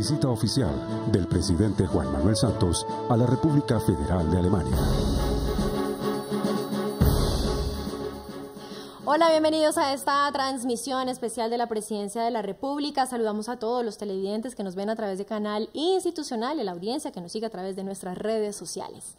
Visita oficial del presidente Juan Manuel Santos a la República Federal de Alemania. Hola, bienvenidos a esta transmisión especial de la Presidencia de la República. Saludamos a todos los televidentes que nos ven a través de Canal Institucional y a la audiencia que nos sigue a través de nuestras redes sociales.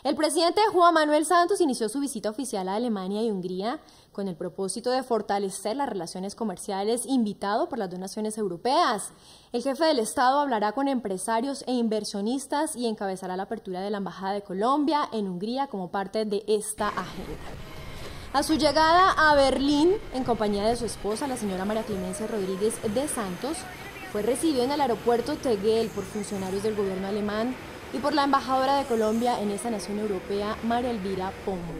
El presidente Juan Manuel Santos inició su visita oficial a Alemania y Hungría con el propósito de fortalecer las relaciones comerciales, invitado por las dos naciones europeas. El jefe del Estado hablará con empresarios e inversionistas y encabezará la apertura de la Embajada de Colombia en Hungría como parte de esta agenda. A su llegada a Berlín, en compañía de su esposa, la señora María Clemencia Rodríguez de Santos, fue recibido en el aeropuerto Tegel por funcionarios del gobierno alemán y por la embajadora de Colombia en esta nación europea, María Elvira Pombo.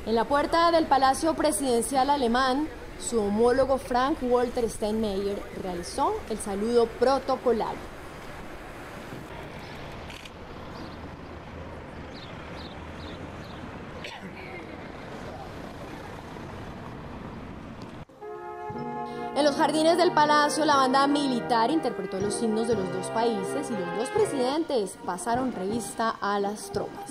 En la puerta del Palacio Presidencial alemán, su homólogo Frank-Walter Steinmeier realizó el saludo protocolario. En los jardines del palacio, la banda militar interpretó los himnos de los dos países y los dos presidentes pasaron revista a las tropas.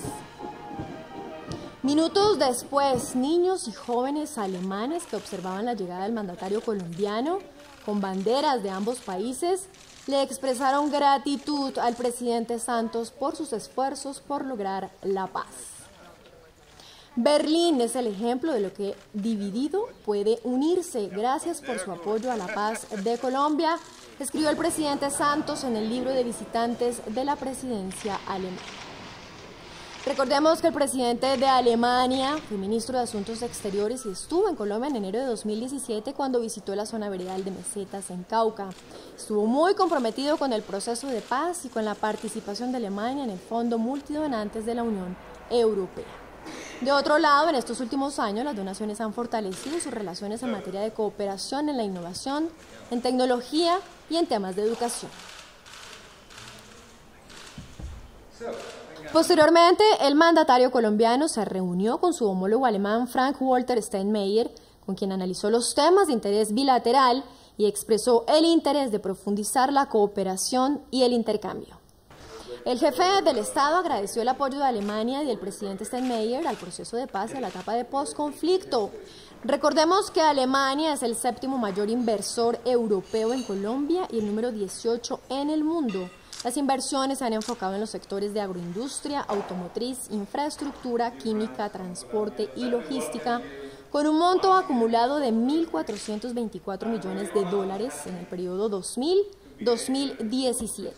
Minutos después, niños y jóvenes alemanes que observaban la llegada del mandatario colombiano, con banderas de ambos países, le expresaron gratitud al presidente Santos por sus esfuerzos por lograr la paz. Berlín es el ejemplo de lo que dividido puede unirse. Gracias por su apoyo a la paz de Colombia, escribió el presidente Santos en el libro de visitantes de la presidencia alemana. Recordemos que el presidente de Alemania fue ministro de Asuntos Exteriores y estuvo en Colombia en enero de 2017 cuando visitó la zona veredal de Mesetas en Cauca. Estuvo muy comprometido con el proceso de paz y con la participación de Alemania en el Fondo Multidonantes de la Unión Europea. De otro lado, en estos últimos años, las dos naciones han fortalecido sus relaciones en materia de cooperación en la innovación, en tecnología y en temas de educación. Posteriormente, el mandatario colombiano se reunió con su homólogo alemán Frank-Walter Steinmeier, con quien analizó los temas de interés bilateral y expresó el interés de profundizar la cooperación y el intercambio. El jefe del Estado agradeció el apoyo de Alemania y del presidente Steinmeier al proceso de paz y a la etapa de posconflicto. Recordemos que Alemania es el séptimo mayor inversor europeo en Colombia y el número 18 en el mundo. Las inversiones se han enfocado en los sectores de agroindustria, automotriz, infraestructura, química, transporte y logística, con un monto acumulado de 1.424 millones de dólares en el periodo 2000-2017.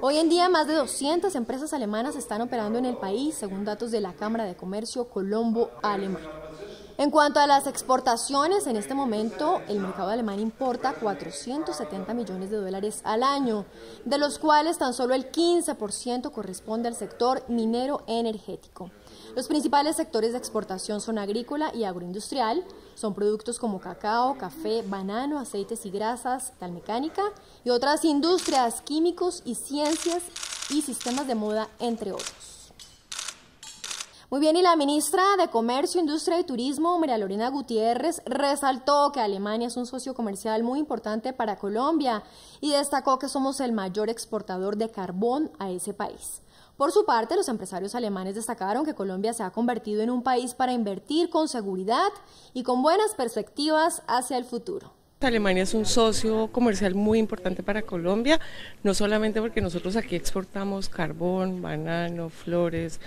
Hoy en día, más de 200 empresas alemanas están operando en el país, según datos de la Cámara de Comercio Colombo-Alemán. En cuanto a las exportaciones, en este momento el mercado alemán importa 470 millones de dólares al año, de los cuales tan solo el 15% corresponde al sector minero energético. Los principales sectores de exportación son agrícola y agroindustrial, son productos como cacao, café, banano, aceites y grasas, tal mecánica y otras industrias, químicos y ciencias y sistemas de moda, entre otros. Muy bien, y la ministra de Comercio, Industria y Turismo, María Lorena Gutiérrez, resaltó que Alemania es un socio comercial muy importante para Colombia y destacó que somos el mayor exportador de carbón a ese país. Por su parte, los empresarios alemanes destacaron que Colombia se ha convertido en un país para invertir con seguridad y con buenas perspectivas hacia el futuro. Alemania es un socio comercial muy importante para Colombia, no solamente porque nosotros aquí exportamos carbón, banano, flores,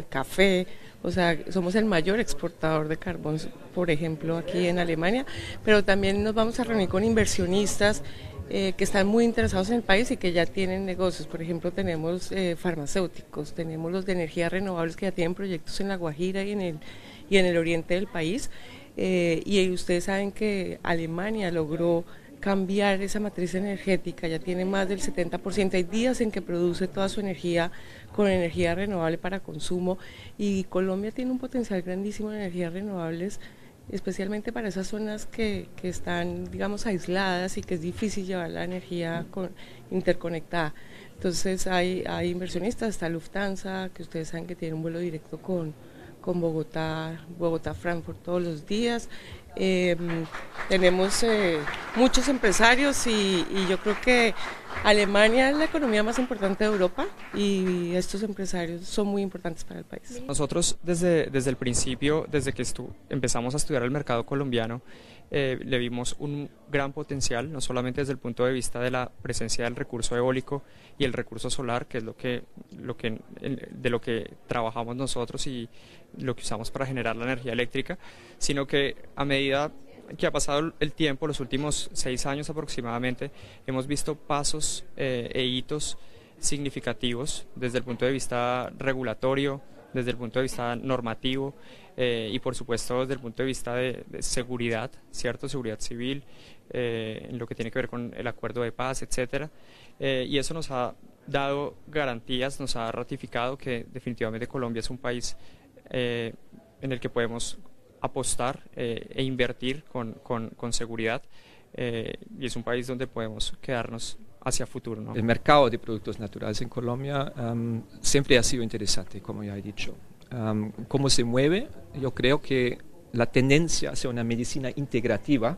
café, o sea, somos el mayor exportador de carbón, por ejemplo, aquí en Alemania, pero también nos vamos a reunir con inversionistas que están muy interesados en el país y que ya tienen negocios. Por ejemplo, tenemos farmacéuticos, tenemos los de energías renovables que ya tienen proyectos en La Guajira y en el oriente del país. Y ustedes saben que Alemania logró cambiar esa matriz energética, ya tiene más del 70%, hay días en que produce toda su energía con energía renovable para consumo, y Colombia tiene un potencial grandísimo de energías renovables, especialmente para esas zonas que están, digamos, aisladas y que es difícil llevar la energía interconectada. Entonces hay inversionistas, está Lufthansa, que ustedes saben que tiene un vuelo directo con con Bogotá, Frankfurt todos los días. Tenemos muchos empresarios y yo creo que Alemania es la economía más importante de Europa y estos empresarios son muy importantes para el país. Nosotros desde el principio, desde que empezamos a estudiar el mercado colombiano, le vimos un gran potencial, no solamente desde el punto de vista de la presencia del recurso eólico y el recurso solar, que es de lo que trabajamos nosotros y lo que usamos para generar la energía eléctrica, sino que a medida que ha pasado el tiempo, los últimos 6 años aproximadamente, hemos visto pasos e hitos significativos desde el punto de vista regulatorio, desde el punto de vista normativo y por supuesto desde el punto de vista de seguridad, ¿cierto? Seguridad civil, en lo que tiene que ver con el acuerdo de paz, etcétera, y eso nos ha dado garantías, nos ha ratificado que definitivamente Colombia es un país en el que podemos apostar e invertir con seguridad y es un país donde podemos quedarnos hacia futuro, ¿no? El mercado de productos naturales en Colombia siempre ha sido interesante, como ya he dicho. ¿Cómo se mueve? Yo creo que la tendencia hacia una medicina integrativa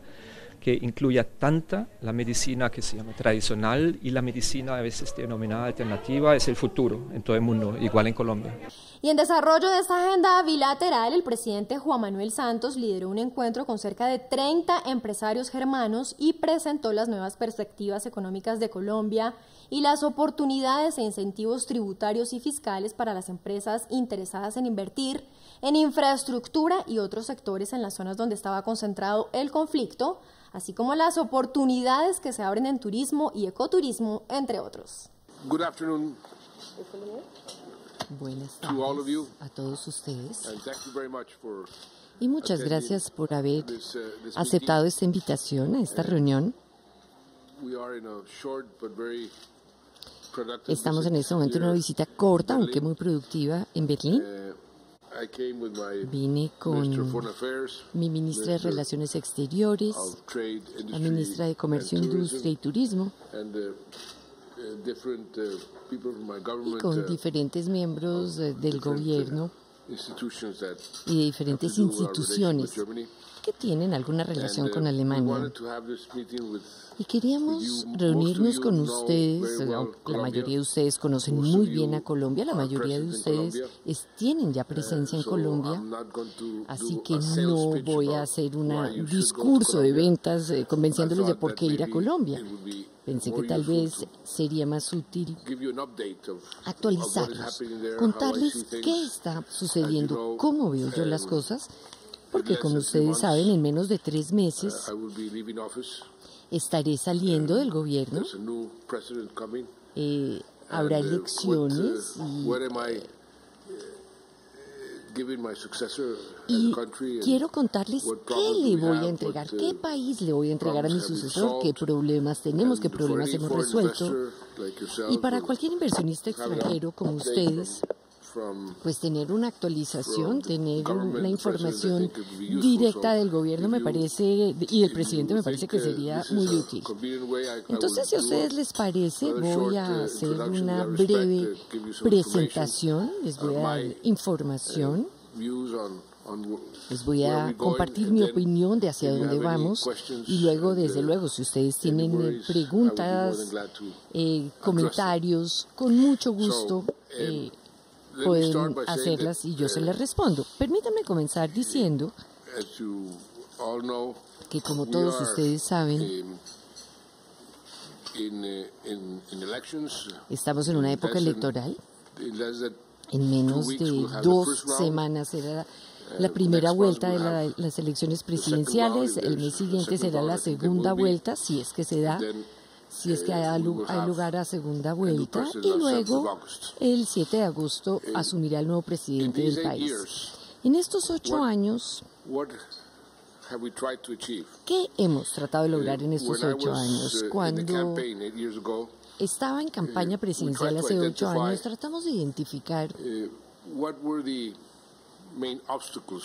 que incluya tanta la medicina que se llama tradicional y la medicina a veces denominada alternativa es el futuro en todo el mundo, igual en Colombia. Y en desarrollo de esta agenda bilateral, el presidente Juan Manuel Santos lideró un encuentro con cerca de 30 empresarios germanos y presentó las nuevas perspectivas económicas de Colombia y las oportunidades e incentivos tributarios y fiscales para las empresas interesadas en invertir en infraestructura y otros sectores en las zonas donde estaba concentrado el conflicto, así como las oportunidades que se abren en turismo y ecoturismo, entre otros. Good afternoon. Buenas tardes a todos ustedes y muchas gracias por haber aceptado esta invitación a esta reunión. Estamos en este momento en una visita corta, aunque muy productiva, en Berlín. Vine con mi ministra de Relaciones Exteriores, la ministra de Comercio, Industria y Turismo, y con diferentes miembros del gobierno y de diferentes instituciones que tienen alguna relación con Alemania. Y queríamos reunirnos con ustedes. La mayoría de ustedes conocen muy bien a Colombia, la mayoría de ustedes tienen ya presencia en Colombia, así que no voy a hacer un discurso de ventas convenciéndolos de por qué ir a Colombia. Pensé que tal vez sería más útil actualizarlos, contarles qué está sucediendo, cómo veo yo las cosas, porque como ustedes saben, en menos de 3 meses estaré saliendo del gobierno, habrá elecciones y quiero contarles qué le voy a entregar, qué país le voy a entregar a mi sucesor, qué problemas tenemos, qué problemas hemos resuelto. Y para cualquier inversionista extranjero como ustedes, pues tener una actualización, tener una información directa del gobierno me parece, y del presidente me parece que sería muy útil. Entonces, si a ustedes les parece, voy a hacer una breve presentación, les voy a dar información, les voy a compartir mi opinión de hacia dónde vamos y luego, desde luego, si ustedes tienen preguntas, comentarios, con mucho gusto pueden hacerlas y yo se las respondo. Permítanme comenzar diciendo que, como todos ustedes saben, estamos en una época electoral. En menos de 2 semanas será la primera vuelta de las elecciones presidenciales. El mes siguiente será la segunda vuelta, si es que se da. Si es que hay lugar a segunda vuelta, y luego el 7 de agosto asumirá el nuevo presidente del país. En estos 8 años, ¿qué hemos tratado de lograr en estos 8 años? Cuando estaba en campaña presidencial hace 8 años, tratamos de identificar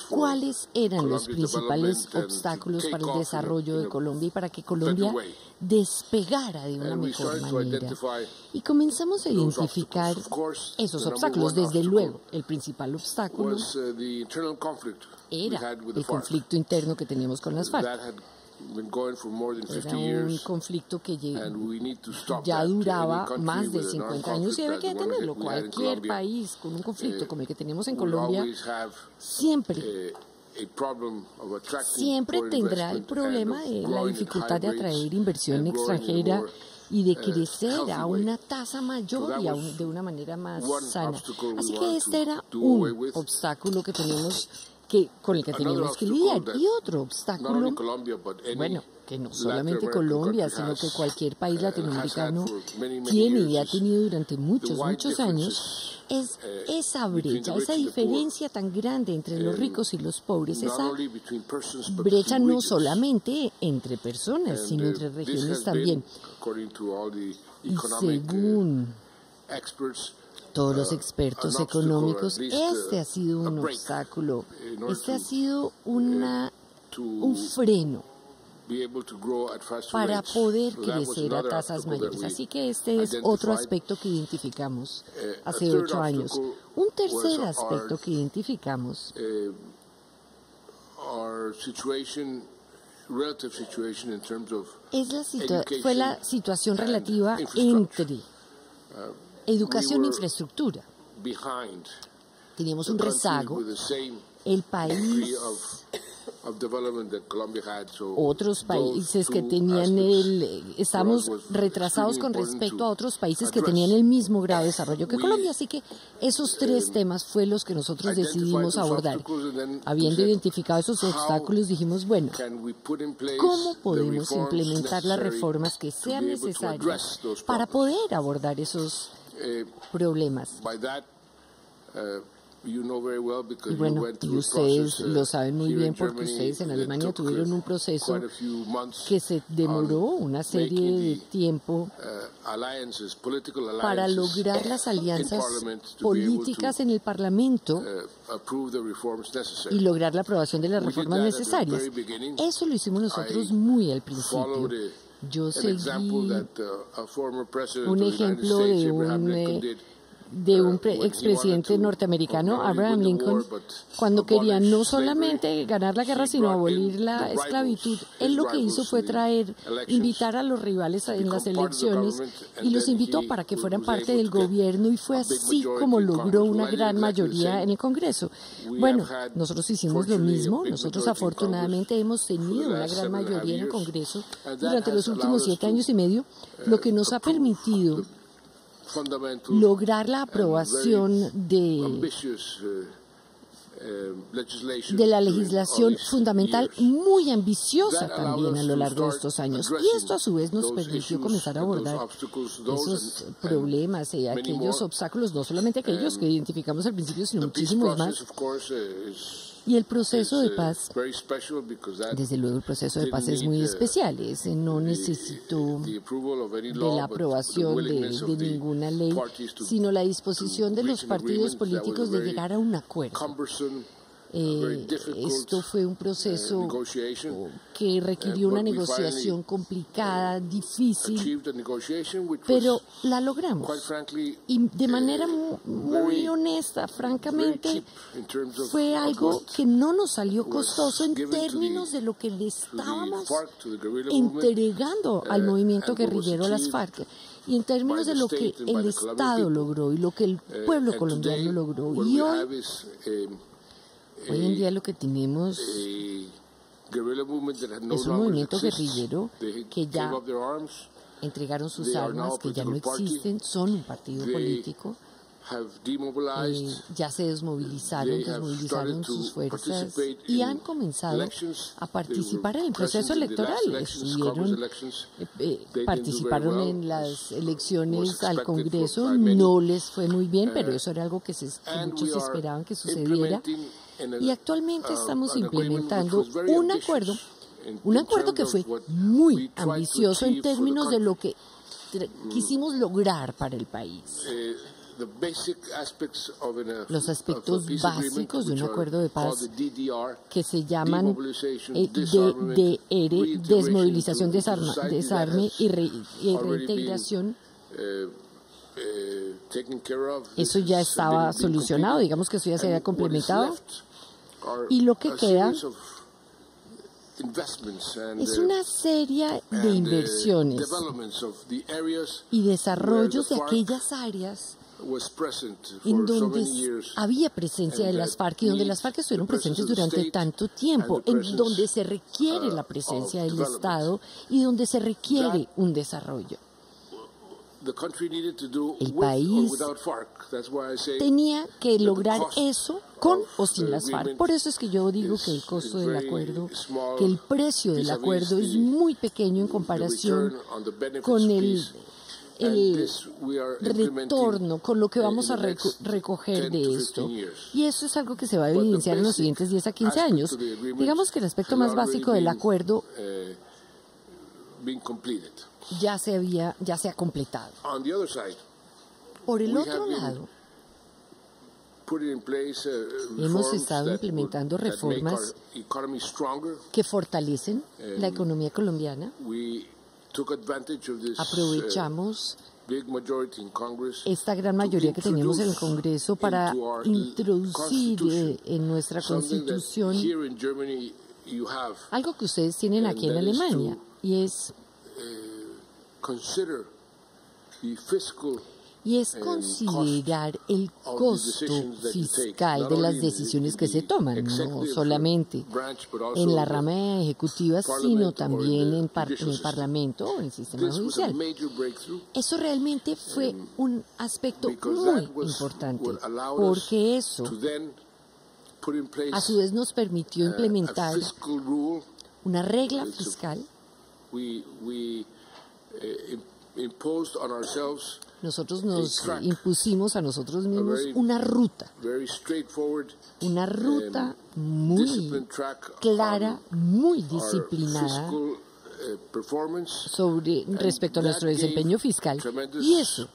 ¿Cuáles eran los principales obstáculos para el desarrollo de Colombia y para que Colombia despegara de una mejor manera? Y comenzamos a identificar esos obstáculos. Desde luego, el principal obstáculo era el conflicto interno que teníamos con las FARC. Era un conflicto que ya duraba más de 50 años y había que detenerlo. Cualquier país con un conflicto como el que tenemos en Colombia siempre tendrá el problema de la dificultad de atraer inversión extranjera y de crecer a una tasa mayor y de una manera más sana. Así que este era un obstáculo que tenemos con el que teníamos que lidiar. Y otro obstáculo, bueno, que no solamente Colombia, sino que cualquier país latinoamericano tiene y ha tenido durante muchos años, es esa brecha, esa diferencia tan grande entre los ricos y los pobres, esa brecha no solamente entre personas, sino entre regiones también. Y según todos los expertos económicos, este ha sido un obstáculo, este ha sido un freno para poder crecer a tasas mayores. Así que este es otro aspecto que identificamos hace 8 años. Un tercer aspecto que identificamos fue la situación relativa entre educación e infraestructura. Teníamos un rezago. El país, otros países que tenían estamos retrasados con respecto a otros países que tenían el mismo grado de desarrollo que Colombia. Así que esos 3 temas fue los que nosotros decidimos abordar. Habiendo identificado esos obstáculos, dijimos, bueno, ¿cómo podemos implementar las reformas que sean necesarias para poder abordar esos problemas? Y bueno, y ustedes lo saben muy bien porque ustedes en Alemania tuvieron un proceso que se demoró una serie de tiempo para lograr las alianzas políticas en el Parlamento y lograr la aprobación de las reformas necesarias. Eso lo hicimos nosotros muy al principio. Yo seguí un ejemplo de un expresidente norteamericano, Abraham Lincoln, cuando quería no solamente ganar la guerra, sino abolir la esclavitud. Él lo que hizo fue invitar a los rivales en las elecciones y los invitó para que fueran parte del gobierno, y fue así como logró una gran mayoría en el Congreso. Bueno, nosotros hicimos lo mismo. Nosotros afortunadamente hemos tenido una gran mayoría en el Congreso durante los últimos 7 años y medio, lo que nos ha permitido lograr la aprobación de la legislación fundamental muy ambiciosa también a lo largo de estos años. Y esto a su vez nos permitió comenzar a abordar esos problemas y aquellos obstáculos, no solamente aquellos que identificamos al principio, sino muchísimos más. Y el proceso de paz, desde luego el proceso de paz es muy especial. Ese no necesitó de la aprobación de ninguna ley, sino la disposición de los partidos políticos de llegar a un acuerdo. Esto fue un proceso que requirió una negociación complicada, difícil, pero la logramos. Y de manera muy honesta, francamente, fue algo que no nos salió costoso en términos de lo que le estábamos entregando al movimiento guerrillero, a las FARC, y en términos de lo que el Estado logró y lo que el pueblo colombiano logró. Y hoy en día lo que tenemos es un movimiento guerrillero que ya entregaron sus armas, que ya no existen, son un partido político, ya se desmovilizaron sus fuerzas y han comenzado a participar en el proceso electoral. Participaron en las elecciones al Congreso, no les fue muy bien, pero eso era algo que muchos esperaban que sucediera. Y actualmente estamos implementando un acuerdo que fue muy ambicioso en términos de lo que quisimos lograr para el país. Los aspectos básicos de un acuerdo de paz que se llaman DDR, desmovilización, desarme y reintegración, eso ya estaba solucionado, digamos que eso ya se había complementado, y lo que queda es una serie de inversiones y desarrollos de aquellas áreas en donde había presencia de las FARC y donde las FARC estuvieron presentes durante tanto tiempo, en donde se requiere la presencia del Estado y donde se requiere un desarrollo. El país tenía que lograr eso con o sin las FARC. Por eso es que yo digo que el costo del acuerdo, que el precio del acuerdo es muy pequeño en comparación con el retorno, con lo que vamos a recoger de esto. Y eso es algo que se va a evidenciar en los siguientes 10 a 15 años. Digamos que el aspecto más básico del acuerdo ya se ha completado. Por el otro lado, hemos estado implementando reformas que fortalecen la economía colombiana. Aprovechamos esta gran mayoría que tenemos en el Congreso para introducir en nuestra Constitución algo que ustedes tienen aquí en Alemania, y es considerar el costo fiscal de las decisiones que se toman, no solamente en la rama ejecutiva, sino también en el Parlamento o en el sistema judicial. Eso realmente fue un aspecto muy importante, porque eso a su vez nos permitió implementar una regla fiscal. Nosotros nos impusimos a nosotros mismos una ruta muy clara, muy disciplinada respecto a nuestro desempeño fiscal, y eso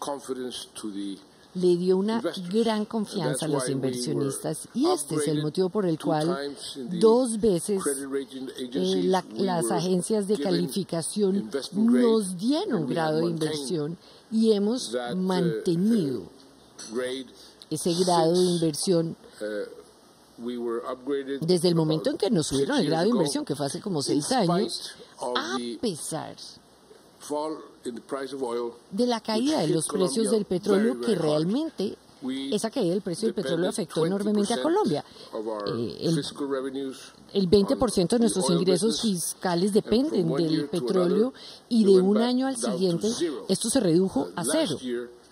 le dio una gran confianza a los inversionistas, y este es el motivo por el cual 2 veces las agencias de calificación nos dieron grado de inversión, y hemos mantenido ese grado de inversión desde el momento en que nos subieron el grado de inversión, que fue hace como 6 años, a pesar de la caída de los precios del petróleo, que realmente esa caída del precio del petróleo afectó enormemente a Colombia. El 20% de nuestros ingresos fiscales dependen del petróleo, y de un año al siguiente esto se redujo a 0.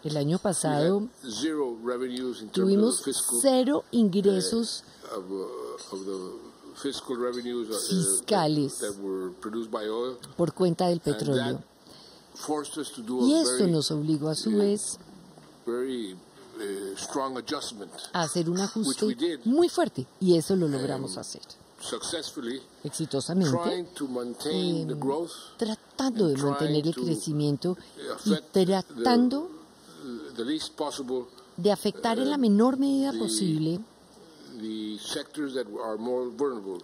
El año pasado tuvimos 0 ingresos fiscales por cuenta del petróleo. Y esto nos obligó a su vez a hacer un ajuste muy fuerte, y eso lo logramos hacer exitosamente, tratando de mantener el crecimiento y tratando de afectar en la menor medida posible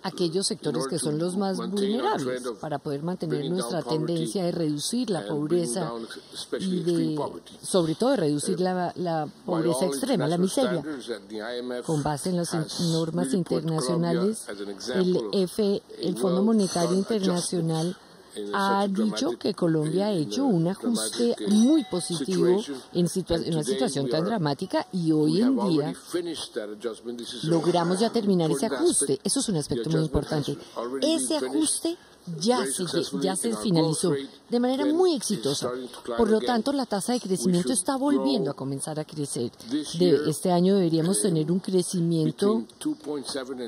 aquellos sectores que son los más vulnerables, para poder mantener nuestra tendencia de reducir la pobreza y sobre todo de reducir la pobreza extrema, la miseria. Con base en las normas internacionales, el Fondo Monetario Internacional ha dicho que Colombia ha hecho un ajuste muy positivo en una situación tan dramática, y hoy en día logramos ya terminar ese ajuste. Eso es un aspecto muy importante. Ese ajuste ya se finalizó de manera muy exitosa. Por lo tanto, la tasa de crecimiento está volviendo a comenzar a crecer. Este año deberíamos tener un crecimiento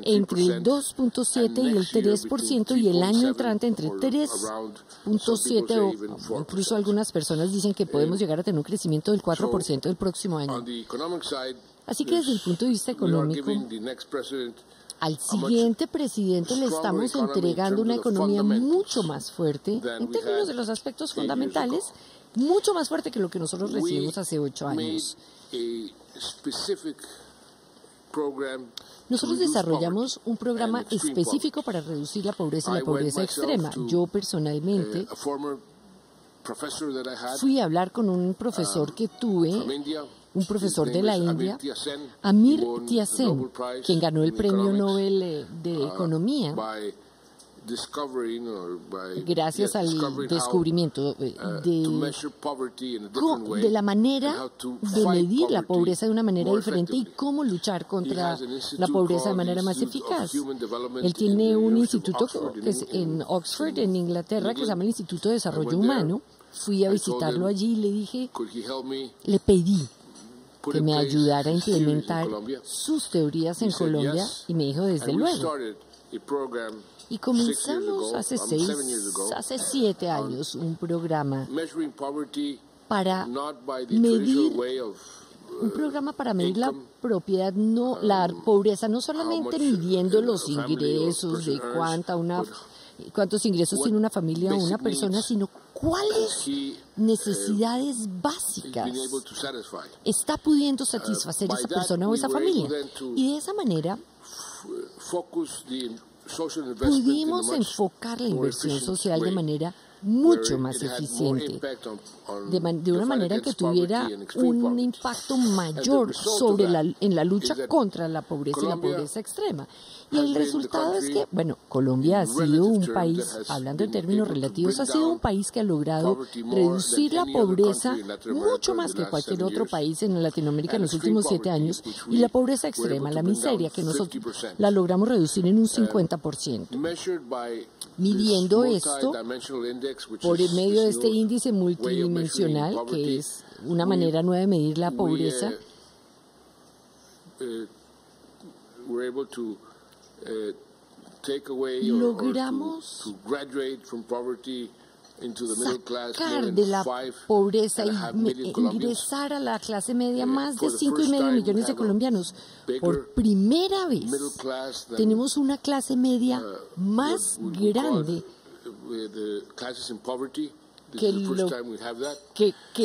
entre el 2.7 y el 3%, y el año entrante entre 3.7 o incluso algunas personas dicen que podemos llegar a tener un crecimiento del 4% el próximo año. Así que desde el punto de vista económico, al siguiente presidente le estamos entregando una economía mucho más fuerte en términos de los aspectos fundamentales, mucho más fuerte que lo que nosotros recibimos hace 8 años. Nosotros desarrollamos un programa específico para reducir la pobreza y la pobreza extrema. Yo personalmente fui a hablar con un profesor que tuve, un profesor de la India, Amir Tiasen, quien ganó el Premio Nobel de Economía gracias al descubrimiento de la manera de medir la pobreza de una manera diferente y cómo luchar contra la pobreza de manera más eficaz. Él tiene un instituto que es en Oxford, en Inglaterra, que se llama el Instituto de Desarrollo Humano. Fui a visitarlo allí y le dije, le pedí que me ayudara a implementar sus teorías en Colombia y me dijo, desde luego. Y comenzamos hace 7 años un programa para medir la propiedad, la pobreza, no solamente midiendo los ingresos, de cuántos ingresos tiene una familia o una persona, sino cuáles necesidades básicas está pudiendo satisfacer esa persona o esa familia. Y de esa manera pudimos enfocar la inversión social de manera mucho más eficiente, de una manera que tuviera un impacto mayor en la lucha contra la pobreza y la pobreza extrema. Y el resultado es que, Colombia ha sido un país, hablando en términos relativos, ha sido un país que ha logrado reducir la pobreza mucho más que cualquier otro país en Latinoamérica en los últimos 7 años, y la pobreza extrema, la miseria, que nosotros la logramos reducir en un 50%. Midiendo esto por medio de este índice multidimensional, que es una manera nueva de medir la pobreza, logramos sacar de la pobreza y ingresar a la clase media más de 5,5 millones de colombianos. Por primera vez tenemos una clase media más grande que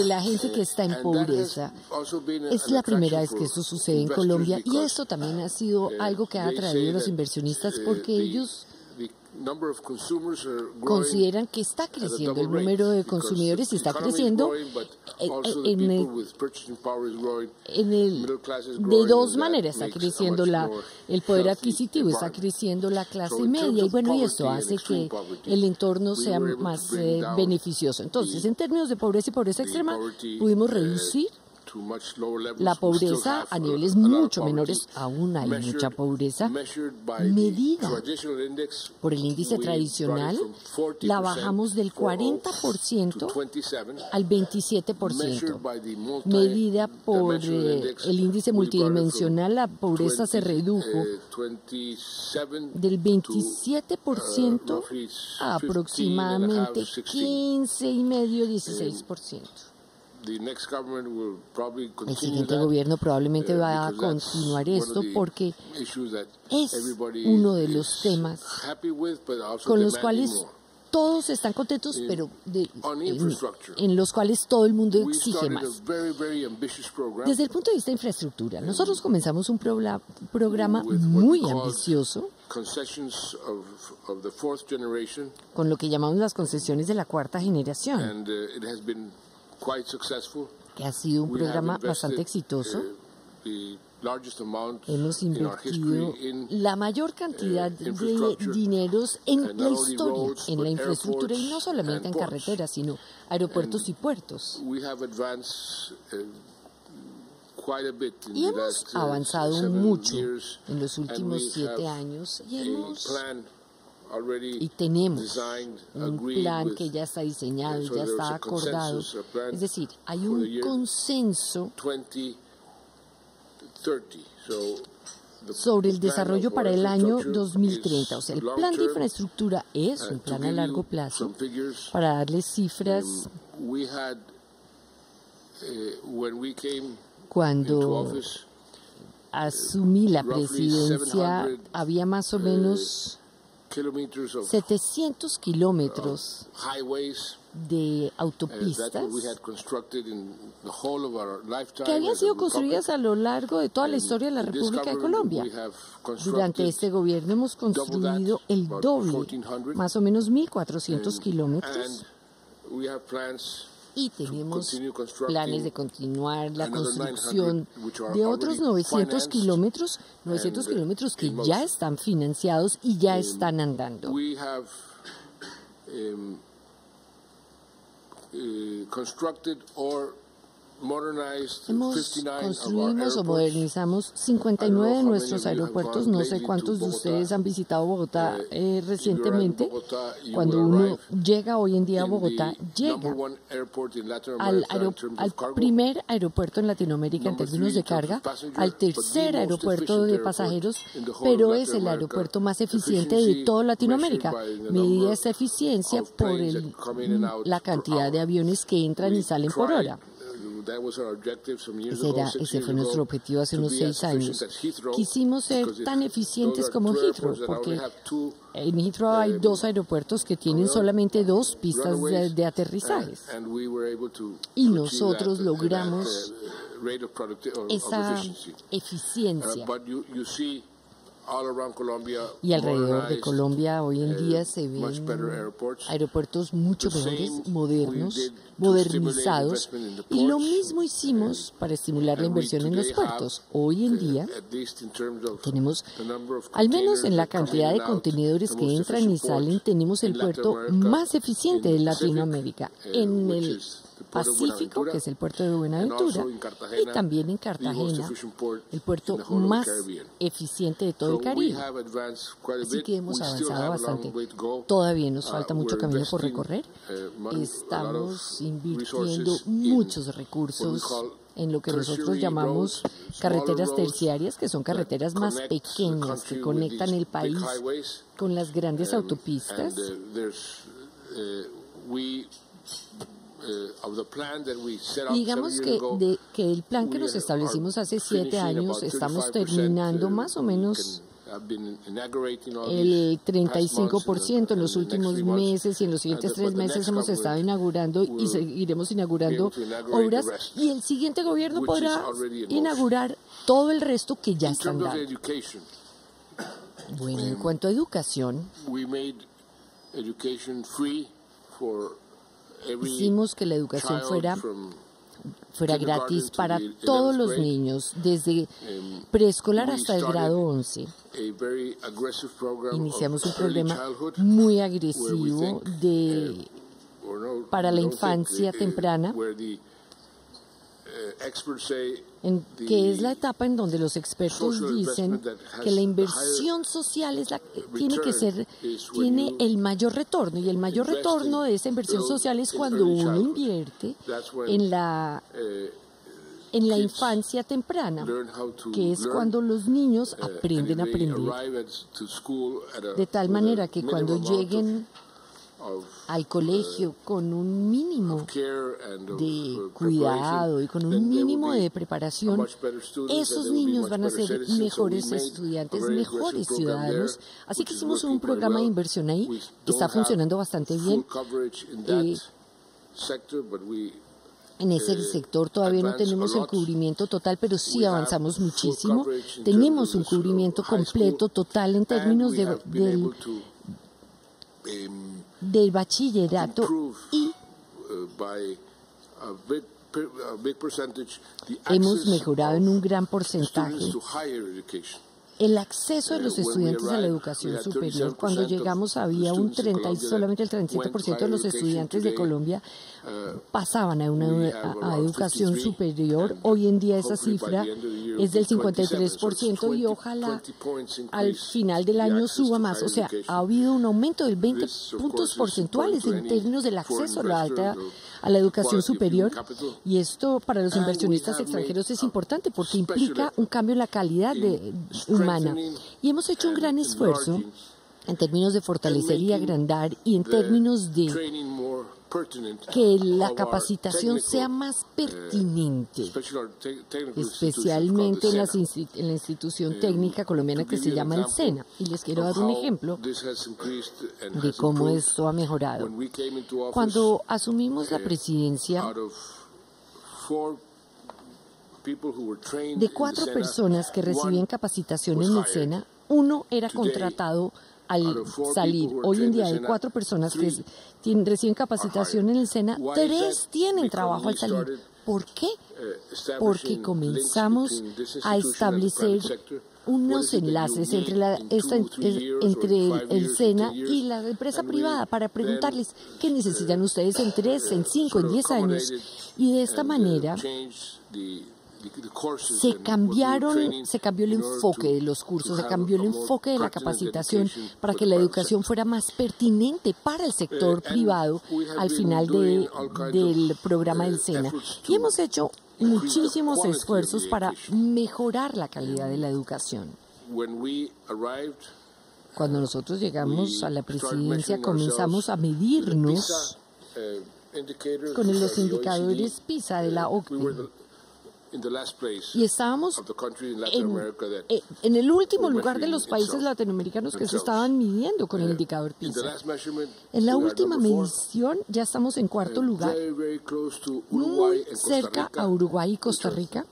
la gente que está en pobreza. Es la primera vez que esto sucede en Colombia, y esto también ha sido algo que ha atraído a los inversionistas, porque ellos consideran que está creciendo el número de consumidores y está creciendo de dos maneras. Está creciendo el poder adquisitivo, está creciendo la clase media, y esto hace que el entorno sea más beneficioso. Entonces, en términos de pobreza y pobreza extrema, pudimos reducir la pobreza a niveles mucho menores. Aún hay mucha pobreza. Medida por el índice tradicional, la bajamos del 40% al 27%. Medida por el índice multidimensional, la pobreza se redujo del 27% a aproximadamente 15,5-16%. El siguiente gobierno probablemente va a continuar esto, porque es uno de los temas con los cuales todos están contentos, pero en los cuales todo el mundo exige más. Desde el punto de vista de infraestructura, nosotros comenzamos un programa muy ambicioso con lo que llamamos las concesiones de la cuarta generación, que ha sido un programa bastante exitoso. Hemos invertido la mayor cantidad de dineros en la historia, en la infraestructura, y no solamente en carreteras, sino aeropuertos y puertos. Y hemos avanzado mucho en los últimos 7 años, y tenemos un plan que ya está diseñado, ya está acordado. Es decir, hay un consenso sobre el desarrollo para el año 2030. O sea, el plan de infraestructura es un plan a largo plazo. Para darles cifras, cuando asumí la presidencia, había más o menos 700 kilómetros de autopistas que habían sido construidas a lo largo de toda la historia de la República de Colombia. Durante este gobierno hemos construido el doble, más o menos 1.400 kilómetros. Y tenemos planes de continuar la construcción de otros 900 kilómetros que ya están financiados y ya están andando. Construimos o modernizamos 59 de nuestros aeropuertos. No sé cuántos de ustedes han visitado Bogotá recientemente. Cuando uno llega hoy en día a Bogotá, llega al primer aeropuerto en Latinoamérica en términos de carga, al tercer aeropuerto de pasajeros, pero es el aeropuerto más eficiente de toda Latinoamérica. Medida esta eficiencia por la cantidad de aviones que entran y salen por hora. Ese fue nuestro objetivo hace unos 6 años. Quisimos ser tan eficientes como Heathrow, porque en Heathrow hay 2 aeropuertos que tienen solamente 2 pistas de aterrizajes. Y nosotros logramos esa eficiencia. Y alrededor de Colombia hoy en día se ven aeropuertos mucho mejores, modernizados. Y lo mismo hicimos para estimular la inversión en los puertos. Hoy en día tenemos, al menos en la cantidad de contenedores que entran y salen, tenemos el puerto más eficiente de Latinoamérica. En el Pacífico, que es el puerto de Buenaventura, y también en Cartagena, el puerto más eficiente de todo el Caribe. Así que hemos avanzado bastante. Todavía nos falta mucho camino por recorrer. Estamos invirtiendo muchos recursos en lo que nosotros llamamos carreteras terciarias, que son carreteras más pequeñas que conectan el país con las grandes autopistas. Digamos que el plan que nos establecimos hace 7 años, estamos terminando más o menos el 35% en los últimos meses, y en los siguientes 3 meses hemos estado inaugurando y seguiremos inaugurando obras, y el siguiente gobierno podrá inaugurar todo el resto que ya están dando. Bueno, en cuanto a educación, hicimos que la educación fuera gratis para todos los niños, desde preescolar hasta el grado 11. Iniciamos un programa muy agresivo para la infancia temprana, que es la etapa en donde los expertos dicen que la inversión social tiene el mayor retorno, y el mayor retorno de esa inversión social es cuando uno invierte en la infancia temprana, que es cuando los niños aprenden a aprender, de tal manera que cuando lleguen al colegio con un mínimo de cuidado y con un mínimo de preparación, esos niños van a ser mejores estudiantes, mejores ciudadanos. Así que hicimos un programa de inversión ahí, que está funcionando bastante bien. En ese sector todavía no tenemos el cubrimiento total, pero sí avanzamos muchísimo. Tenemos un cubrimiento completo, total, en términos del bachillerato, y hemos mejorado en un gran porcentaje el acceso de los estudiantes a la educación superior. Cuando llegamos había solamente el 37% de los estudiantes de Colombia pasaban a educación superior. Hoy en día esa cifra es del 53%, y ojalá al final del año suba más. O sea, ha habido un aumento de 20 puntos porcentuales en términos del acceso a la educación superior, y esto para los inversionistas extranjeros es importante porque implica un cambio en la calidad humana. Y hemos hecho un gran esfuerzo en términos de fortalecer y agrandar y en términos de que la capacitación sea más pertinente, especialmente en la institución técnica colombiana que se llama el SENA. Y les quiero dar un ejemplo de cómo esto ha mejorado. Cuando asumimos la presidencia, de 4 personas que recibían capacitación en el SENA, 1 era contratado al salir. Hoy en día hay 4 personas que reciben capacitación en el SENA, 3 tienen trabajo al salir. ¿Por qué? Porque comenzamos a establecer unos enlaces entre el SENA y la empresa privada para preguntarles qué necesitan ustedes en 3, en 5, en 10 años. Y de esta manera se cambió el enfoque de los cursos, se cambió el enfoque de la capacitación para que la educación fuera más pertinente para el sector privado al final del programa del SENA. Y hemos hecho muchísimos esfuerzos para mejorar la calidad de la educación. Cuando nosotros llegamos a la presidencia, comenzamos a medirnos con los indicadores PISA de la OCDE. Y estábamos en el último lugar de los países latinoamericanos que se estaban midiendo con el indicador PISA. En la última medición ya estamos en 4º lugar, muy cerca a Uruguay y Costa Rica,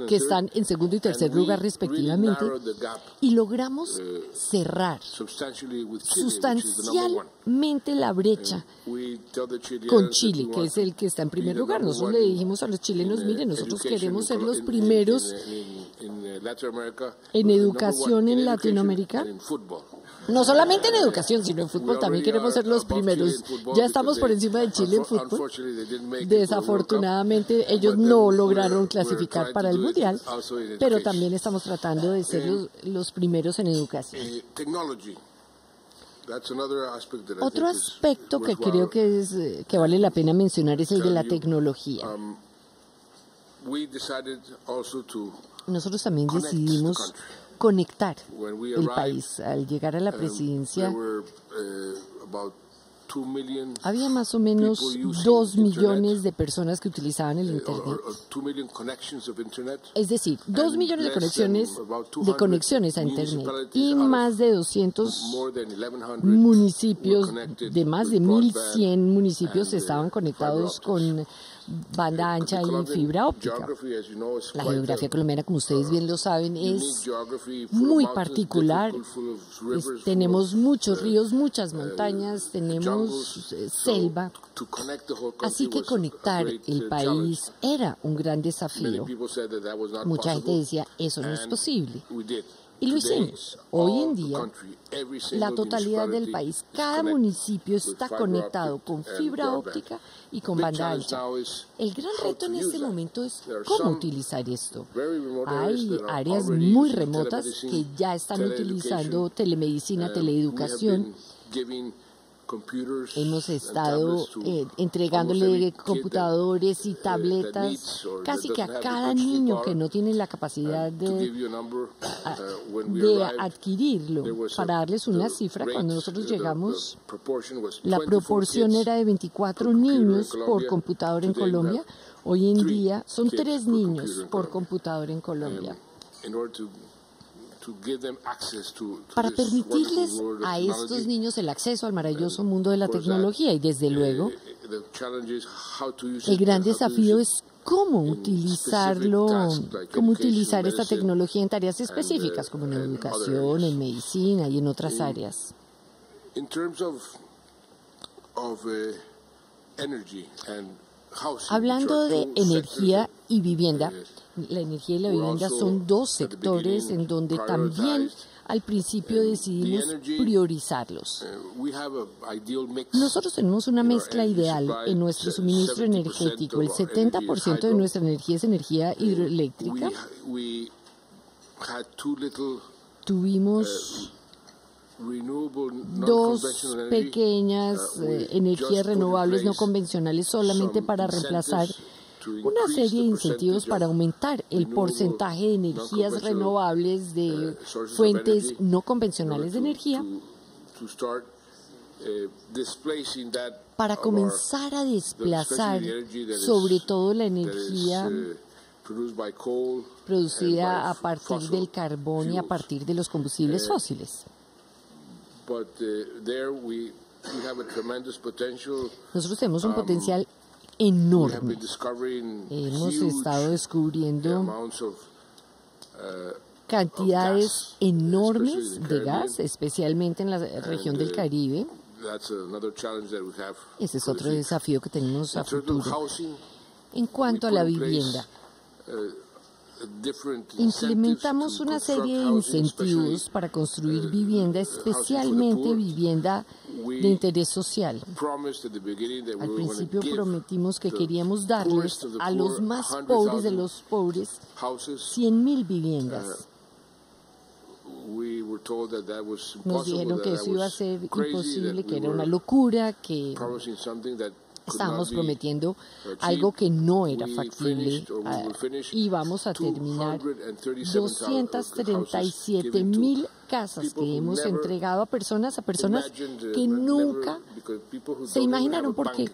que están en 2º y 3er lugar respectivamente, y logramos cerrar sustancialmente la brecha con Chile, que es el que está en primer lugar. Nosotros le dijimos a los chilenos, miren, nosotros queremos ser los primeros en educación en Latinoamérica. No solamente en educación, sino en fútbol también queremos ser los primeros. Ya estamos por encima de Chile en fútbol. Desafortunadamente ellos no lograron clasificar para el Mundial, pero también estamos tratando de ser los primeros en educación. Otro aspecto que creo que vale la pena mencionar es el de la tecnología. Nosotros también decidimos conectar el país. Al llegar a la presidencia, había más o menos 2 millones de personas que utilizaban el Internet. Es decir, 2 millones de conexiones a Internet y más de 200 municipios, de más de 1.100 municipios estaban conectados con banda ancha y fibra óptica. La geografía colombiana, como ustedes bien lo saben, es muy particular. Tenemos muchos ríos, muchas montañas, tenemos selva. Así que conectar el país era un gran desafío. Mucha gente decía, eso no es posible. Y lo hicimos. Hoy en día, la totalidad del país, cada municipio está conectado con fibra óptica y con banda ancha. El gran reto en este momento es cómo utilizar esto. Hay áreas muy remotas que ya están utilizando telemedicina, teleeducación. Hemos estado entregándole computadores y tabletas casi que a cada niño que no tiene la capacidad de adquirirlo. Para darles una cifra, cuando nosotros llegamos, la proporción era de 24 niños por computador en Colombia. Hoy en día son 3 niños por computador en Colombia. Para permitirles a estos niños el acceso al maravilloso mundo de la tecnología. Y desde luego, el gran desafío es cómo utilizarlo, cómo utilizar esta tecnología en tareas específicas, como en educación, en medicina y en otras áreas. Hablando de energía y vivienda, la energía y la vivienda son 2 sectores en donde también al principio decidimos priorizarlos. Nosotros tenemos una mezcla ideal en nuestro suministro energético. El 70% de nuestra energía es energía hidroeléctrica. Tuvimos 2 pequeñas energías renovables no convencionales solamente para reemplazar una serie de incentivos para aumentar el porcentaje de energías renovables de fuentes no convencionales de energía, para comenzar a desplazar sobre todo la energía producida a partir del carbón y a partir de los combustibles fósiles. Nosotros tenemos un potencial enorme. Hemos estado descubriendo cantidades enormes de gas, especialmente en la región del Caribe. Ese es otro desafío que tenemos a futuro. En cuanto a la vivienda, implementamos una serie de incentivos para construir vivienda, especialmente vivienda de interés social. Al principio prometimos que queríamos darles a los más pobres de los pobres 100,000 viviendas. Nos dijeron que eso iba a ser imposible, que era una locura, que estábamos prometiendo algo que no era factible, y vamos a terminar 237,000 casas que hemos entregado a personas que nunca se imaginaron, porque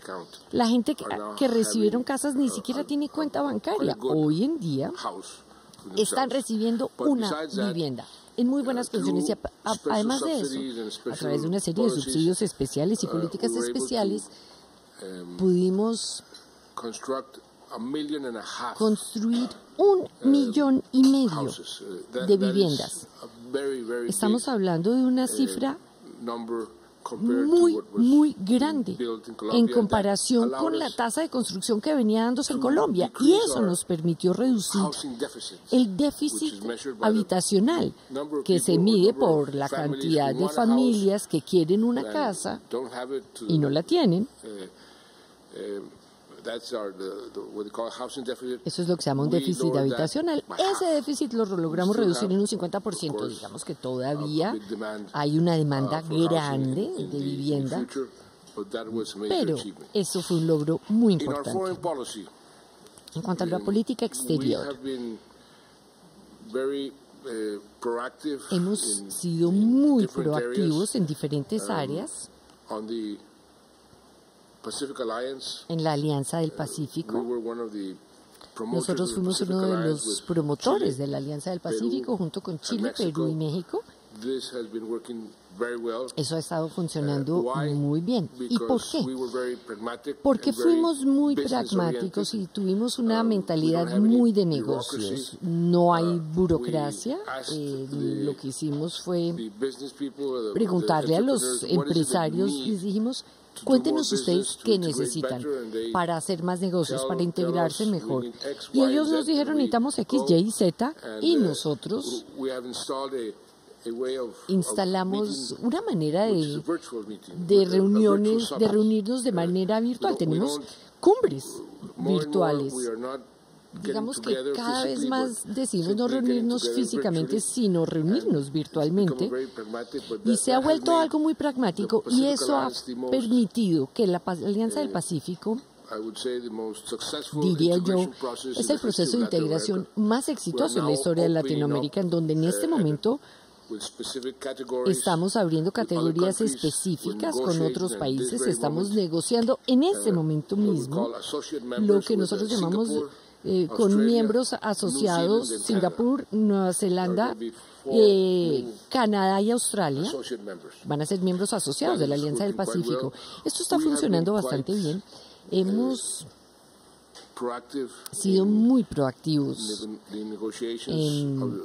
la gente que recibieron casas ni siquiera tiene cuenta bancaria. Hoy en día están recibiendo una vivienda en muy buenas condiciones, y además de eso, a través de una serie de subsidios especiales y políticas especiales, pudimos construir 1,5 millones de viviendas. Estamos hablando de una cifra muy grande en comparación con la tasa de construcción que venía dándose en Colombia, y eso nos permitió reducir el déficit habitacional, que se mide por la cantidad de familias que quieren una casa y no la tienen. Eso es lo que se llama un déficit habitacional. Ese déficit lo logramos reducir en un 50%. Digamos que todavía hay una demanda grande de vivienda, pero eso fue un logro muy importante. En cuanto a la política exterior, hemos sido muy proactivos en diferentes áreas. En la Alianza del Pacífico, nosotros fuimos uno de los promotores de la Alianza del Pacífico junto con Chile, Perú y México. Eso ha estado funcionando muy bien. ¿Y por qué? Porque fuimos muy pragmáticos y tuvimos una mentalidad muy de negocios. No hay burocracia. Lo que hicimos fue preguntarle a los empresarios, les dijimos: cuéntenos ustedes qué necesitan para hacer más negocios, para integrarse mejor. Y ellos nos dijeron: necesitamos X, Y y Z, y nosotros instalamos una manera de reunirnos de manera virtual. Tenemos cumbres virtuales. Digamos que cada vez más decidimos no reunirnos físicamente, sino reunirnos virtualmente, y se ha vuelto algo muy pragmático, y eso ha permitido que la Alianza del Pacífico, diría yo, es el proceso de integración más exitoso en la historia de Latinoamérica, en donde en este momento estamos abriendo categorías específicas con otros países. Estamos negociando en este momento mismo lo que nosotros llamamos con miembros asociados: Singapur, Nueva Zelanda, Canadá y Australia van a ser miembros asociados de la Alianza del Pacífico. Esto está funcionando bastante bien. Hemos sido muy proactivos en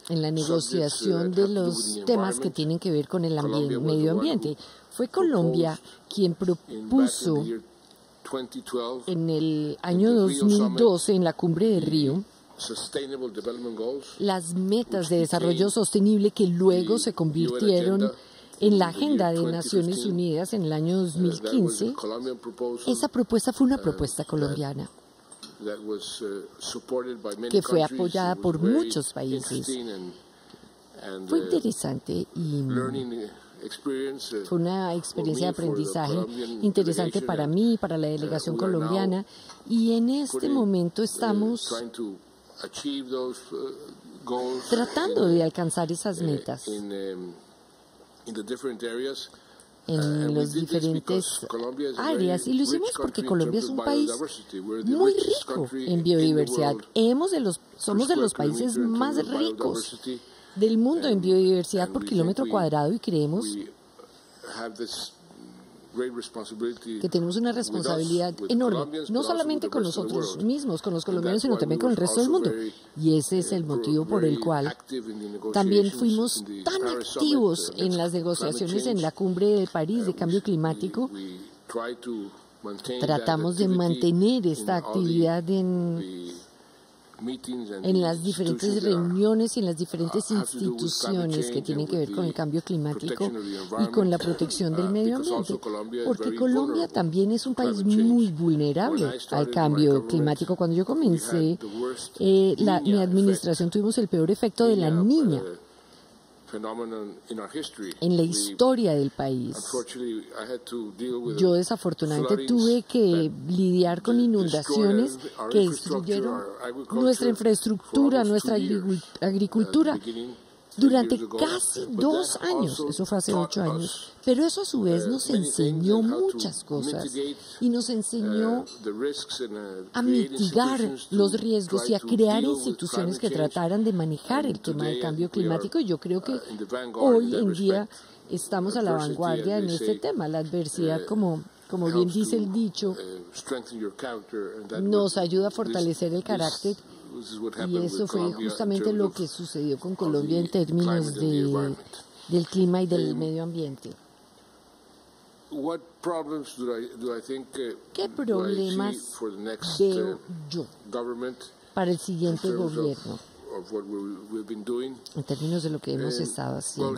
la negociación de los temas que tienen que ver con el medio ambiente. Fue Colombia quien propuso en el año 2012, en la cumbre de Río, las metas de desarrollo sostenible que luego se convirtieron en la Agenda de Naciones Unidas en el año 2015. Esa propuesta fue una propuesta colombiana que fue apoyada por muchos países. Fue interesante, y Fue una experiencia de aprendizaje interesante para mí, para la delegación colombiana, y en este momento estamos tratando de alcanzar esas metas en las diferentes áreas, y lo hicimos porque Colombia es un país muy rico en biodiversidad. Somos de los países más ricos del mundo en biodiversidad por kilómetro cuadrado, y creemos que tenemos una responsabilidad enorme, no solamente con nosotros mismos, con los colombianos, sino también con el resto del mundo. Y ese es el motivo por el cual también fuimos tan activos en las negociaciones en la cumbre de París de cambio climático. Tratamos de mantener esta actividad en las diferentes reuniones y en las diferentes instituciones que tienen que ver con el cambio climático y con la protección del medio ambiente, porque Colombia también es un país muy vulnerable al cambio climático. Cuando yo comencé mi administración, tuvimos el peor efecto de la Niña en la historia del país. Yo desafortunadamente tuve que lidiar con inundaciones que destruyeron nuestra infraestructura, nuestra agricultura durante casi 2 años. Eso fue hace 8 años. Pero eso a su vez nos enseñó muchas cosas y nos enseñó a mitigar los riesgos y a crear instituciones que trataran de manejar el tema del cambio climático. Y yo creo que hoy en día estamos a la vanguardia en este tema. La adversidad, como bien dice el dicho, nos ayuda a fortalecer el carácter, y eso fue justamente lo que sucedió con Colombia en términos del clima y del medio ambiente. ¿Qué problemas veo yo para el siguiente gobierno en términos de lo que hemos estado haciendo?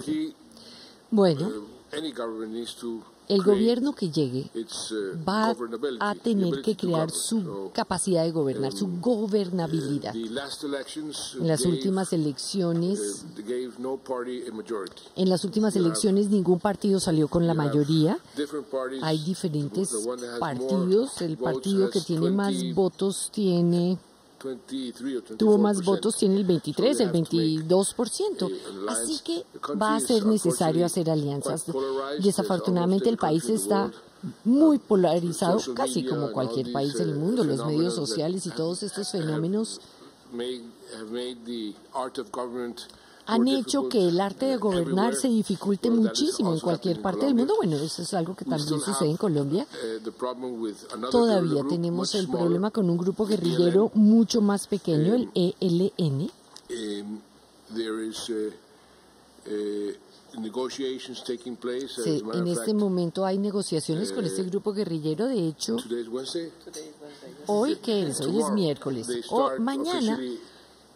Bueno, el gobierno que llegue va a tener que crear su capacidad de gobernar, su gobernabilidad. En las últimas elecciones, ningún partido salió con la mayoría. Hay diferentes partidos. El partido que tiene más votos tuvo más votos, tiene el 23, el 22%. Así que va a ser necesario hacer alianzas. Desafortunadamente el país está muy polarizado, casi como cualquier país del mundo. Los medios sociales y todos estos fenómenos han hecho que el arte de gobernar se dificulte muchísimo en cualquier parte del mundo. Bueno, eso es algo que también sucede en Colombia. Todavía tenemos el problema con un grupo guerrillero mucho más pequeño, el ELN. En este momento hay negociaciones con este grupo guerrillero. De hecho, hoy es miércoles, o mañana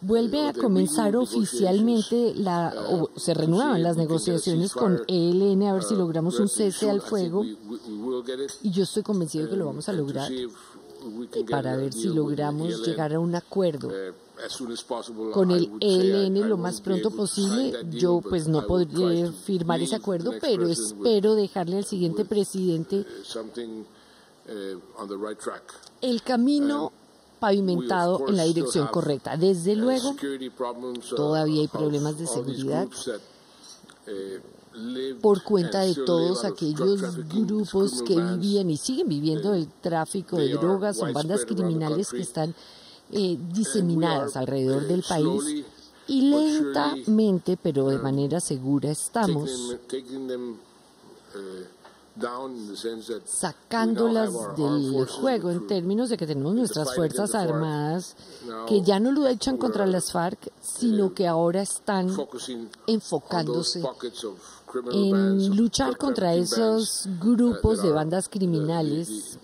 vuelve a comenzar oficialmente se renuevan las negociaciones con ELN a ver si logramos un cese al fuego, y yo estoy convencido de que lo vamos a lograr, y para ver si logramos llegar a un acuerdo con el ELN lo más pronto posible. Yo pues no podré firmar ese acuerdo, pero espero dejarle al siguiente presidente el camino pavimentado en la dirección correcta. Desde luego, todavía hay problemas de seguridad por cuenta de todos aquellos grupos que vivían y siguen viviendo el tráfico de drogas. Son bandas criminales que están diseminadas alrededor del país, y lentamente, pero de manera segura, estamos sacándolas del juego, en términos de que tenemos nuestras fuerzas armadas que ya no luchan contra las FARC, sino que ahora están enfocándose en luchar contra esos grupos de bandas criminales.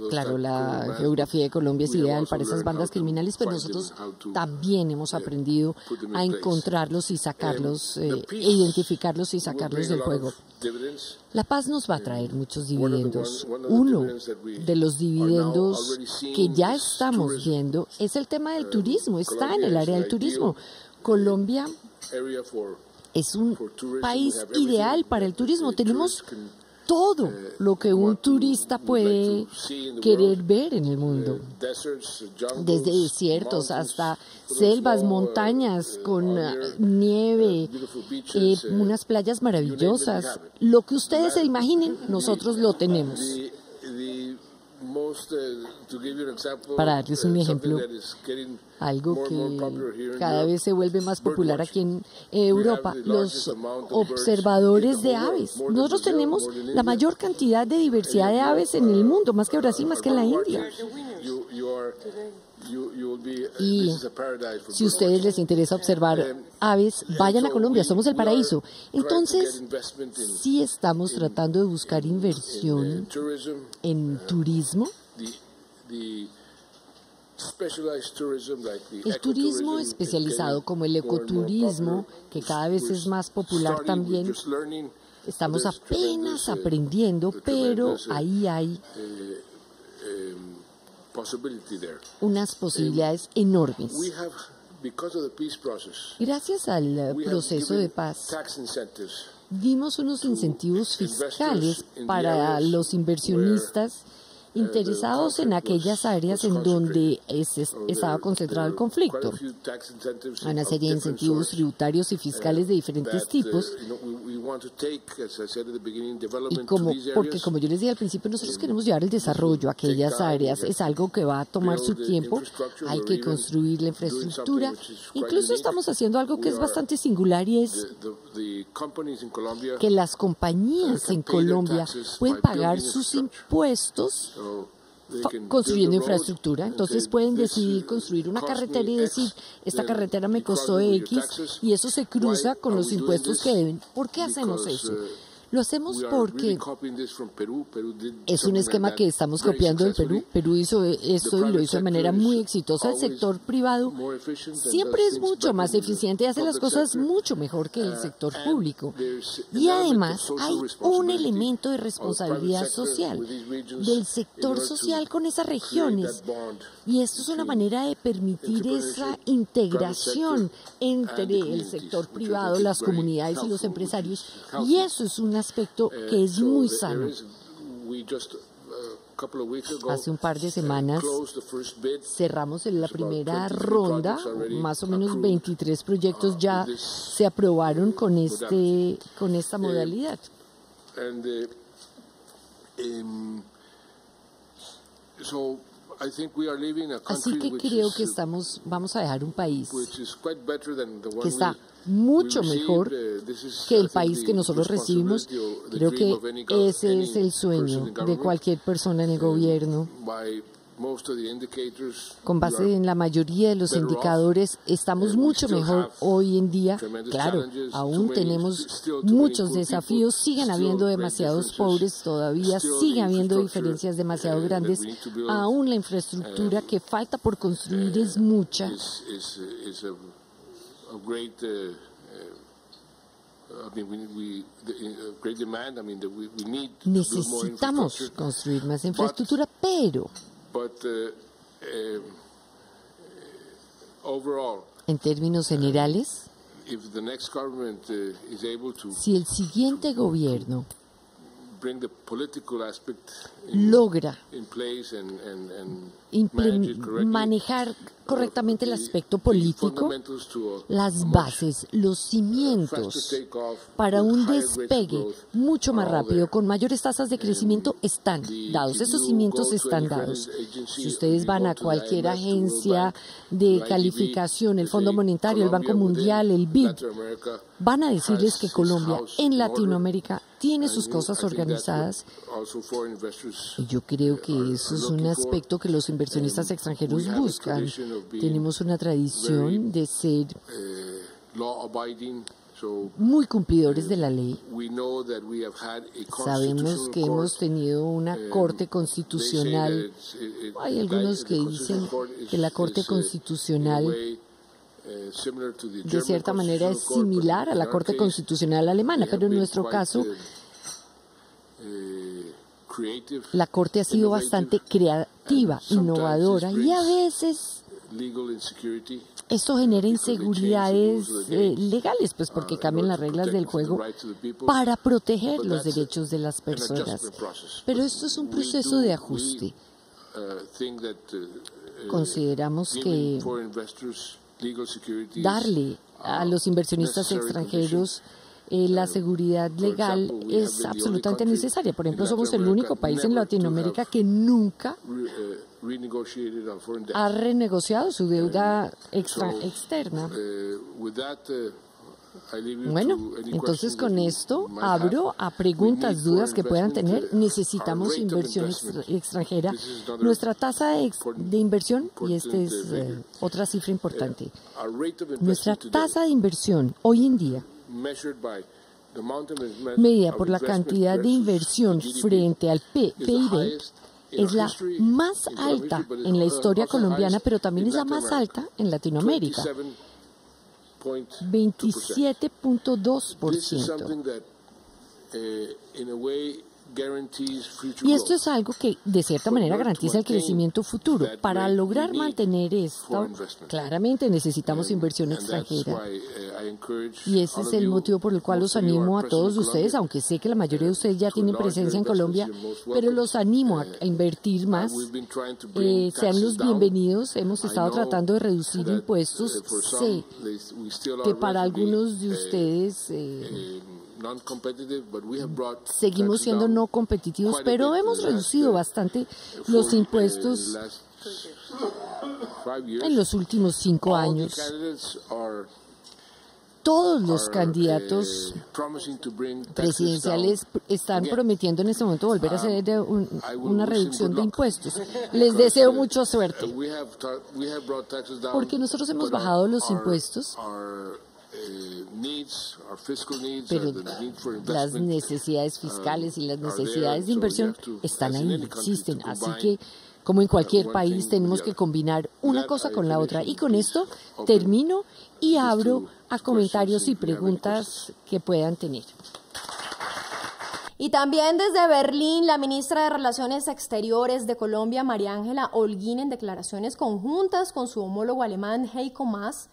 Claro, la geografía de Colombia es ideal para esas bandas criminales, pero nosotros también hemos aprendido a encontrarlos y sacarlos, identificarlos y sacarlos del juego. La paz nos va a traer muchos dividendos. Uno de los dividendos que ya estamos viendo es el tema del turismo. Está en el área del turismo. Colombia Es un país ideal para el turismo. Tenemos todo lo que un turista puede querer ver en el mundo, desde desiertos hasta selvas, montañas con nieve, unas playas maravillosas. Lo que ustedes se imaginen, nosotros lo tenemos. Para darles un ejemplo, algo que cada vez se vuelve más popular aquí en Europa, los observadores de aves. Nosotros tenemos la mayor cantidad de diversidad de aves en el mundo, más que Brasil, más que en la India. Y si a ustedes les interesa observar aves, vayan a Colombia, somos el paraíso. Entonces, sí estamos tratando de buscar inversión en turismo. El turismo especializado, como el ecoturismo, que cada vez es más popular también, estamos apenas aprendiendo, pero ahí hay unas posibilidades enormes. Gracias al proceso de paz, dimos unos incentivos fiscales para los inversionistas interesados en aquellas áreas en donde estaba concentrado el conflicto. Una serie de incentivos tributarios y fiscales de diferentes tipos. Y porque como yo les dije al principio, nosotros queremos llevar el desarrollo a aquellas áreas. Es algo que va a tomar su tiempo. Hay que construir la infraestructura. Incluso estamos haciendo algo que es bastante singular, y es que las compañías en Colombia pueden pagar sus impuestos construyendo infraestructura. Entonces pueden decidir construir una carretera y decir, esta carretera me costó X, y eso se cruza con los impuestos que deben. ¿Por qué hacemos eso? Lo hacemos porque es un esquema que estamos copiando del Perú. Perú hizo esto y lo hizo de manera muy exitosa. El sector privado siempre es mucho más eficiente y hace las cosas mucho mejor que el sector público. Y además hay un elemento de responsabilidad social del sector social con esas regiones. Y esto es una manera de permitir esa integración entre el sector privado, las comunidades y los empresarios. Y eso es un aspecto que es muy sano. Hace un par de semanas cerramos la primera ronda, más o menos 23 proyectos ya se aprobaron con esta modalidad. Así que creo que vamos a dejar un país que está mucho mejor que el país que nosotros recibimos. Creo que ese es el sueño de cualquier persona en el gobierno. Con base en la mayoría de los indicadores, estamos mucho mejor hoy en día. Claro, aún tenemos muchos desafíos, siguen habiendo demasiados pobres todavía, siguen habiendo diferencias demasiado grandes. Aún la infraestructura que falta por construir es mucha. Necesitamos construir más infraestructura, pero en términos generales, si el siguiente gobierno logra manejar correctamente el aspecto político, las bases, los cimientos para un despegue mucho más rápido, con mayores tasas de crecimiento, están dados. Esos cimientos están dados. Si ustedes van a cualquier agencia de calificación, el Fondo Monetario, el Banco Mundial, el BID, van a decirles que Colombia en Latinoamérica tiene sus cosas organizadas. Y yo creo que eso es un aspecto que los inversionistas extranjeros buscan. Tenemos una tradición de ser muy cumplidores de la ley. Sabemos que hemos tenido una Corte Constitucional. Hay algunos que dicen que la Corte Constitucional de cierta manera es similar a la Corte Constitucional alemana, pero en nuestro caso la Corte ha sido bastante creativa, innovadora, y a veces esto genera inseguridades legales, pues porque cambian las reglas del juego para proteger los derechos de las personas. Pero esto es un proceso de ajuste. Consideramos que darle a los inversionistas extranjeros la seguridad legal es absolutamente necesaria. Por ejemplo, somos el único país en Latinoamérica que nunca ha renegociado su deuda externa. Bueno, entonces con esto abro a preguntas, dudas que puedan tener. Necesitamos inversión extranjera. Nuestra tasa de inversión, y esta es otra cifra importante, nuestra tasa de inversión hoy en día, medida por la cantidad de inversión frente al PIB, es la más alta en la historia colombiana, pero también es la más alta en Latinoamérica. 27.2%. Y esto es algo que de cierta manera garantiza el crecimiento futuro. Para lograr mantener esto, claramente necesitamos inversión extranjera. Y ese es el motivo por el cual los animo a todos ustedes, aunque sé que la mayoría de ustedes ya tienen presencia en Colombia, pero los animo a invertir más. Sean los bienvenidos. Hemos estado tratando de reducir impuestos. Sé que para algunos de ustedes seguimos siendo no competitivos, pero hemos reducido bastante los impuestos en los últimos 5 años. Todos los candidatos presidenciales están prometiendo en este momento volver a hacer una reducción de impuestos. Les deseo mucha suerte, porque nosotros hemos bajado los impuestos, pero las necesidades fiscales y las necesidades de inversión están ahí, existen. Así que, como en cualquier país, tenemos que combinar una cosa con la otra. Y con esto termino y abro a comentarios y preguntas que puedan tener. Y también desde Berlín, la ministra de Relaciones Exteriores de Colombia, María Ángela Holguín, en declaraciones conjuntas con su homólogo alemán Heiko Maas,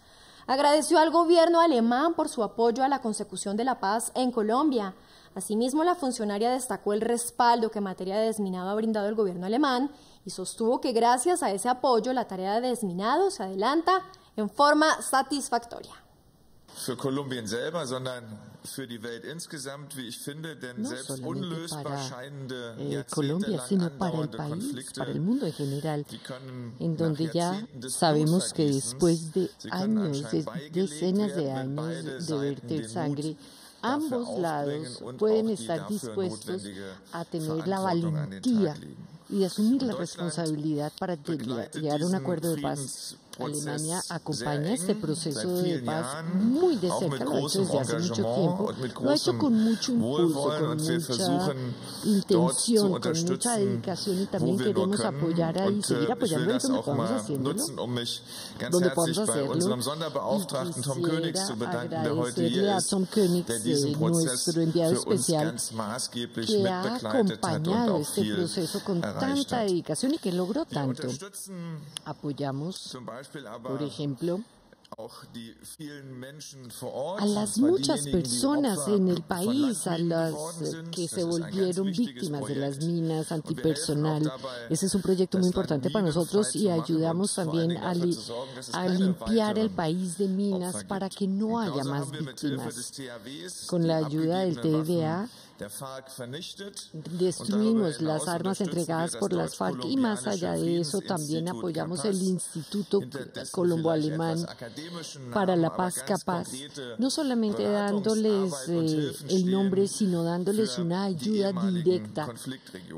agradeció al gobierno alemán por su apoyo a la consecución de la paz en Colombia. Asimismo, la funcionaria destacó el respaldo que en materia de desminado ha brindado el gobierno alemán y sostuvo que gracias a ese apoyo la tarea de desminado se adelanta en forma satisfactoria. Für Kolumbien selber, sondern für die Welt insgesamt, wie ich finde, denn selbst unlösbar scheinende Colombia, sino para el país, para el mundo en general, en donde ya sabemos que después de años, de decenas de años de verter sangre, ambos lados pueden estar dispuestos a tener la valentía y de asumir la responsabilidad para llegar a un acuerdo de paz. Alemania acompaña este proceso de paz muy de cerca, lo ha hecho desde hace mucho tiempo, lo ha hecho con mucho impulso, con mucha intención, con mucha dedicación, y también queremos apoyar y seguir apoyando donde podamos hacerlo. Donde podamos hacerlo. Y quisiera agradecerle a Tom Koenigs, nuestro enviado especial, que ha acompañado este proceso con tanta dedicación y que logró tanto. Apoyamos, por ejemplo, a las muchas personas en el país, a las que se volvieron víctimas de las minas antipersonal. Ese es un proyecto muy importante para nosotros y ayudamos también a limpiar el país de minas para que no haya más víctimas. Con la ayuda del TVA, destruimos las armas entregadas por las FARC y más allá de eso también apoyamos el Instituto Colombo-Alemán para la Paz Capaz, no solamente dándoles el nombre, sino dándoles una ayuda directa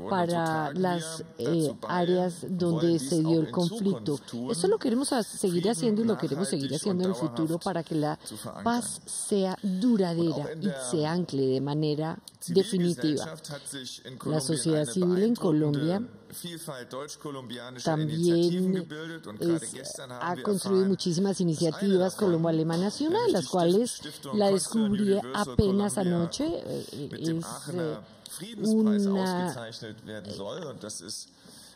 para las áreas donde se dio el conflicto. Esto lo queremos seguir haciendo y lo queremos seguir haciendo en el futuro para que la paz sea duradera y se ancle de manera definitiva. La sociedad civil en Colombia también ha construido muchísimas iniciativas colombo-alemanas y una de las cuales la descubrí apenas anoche.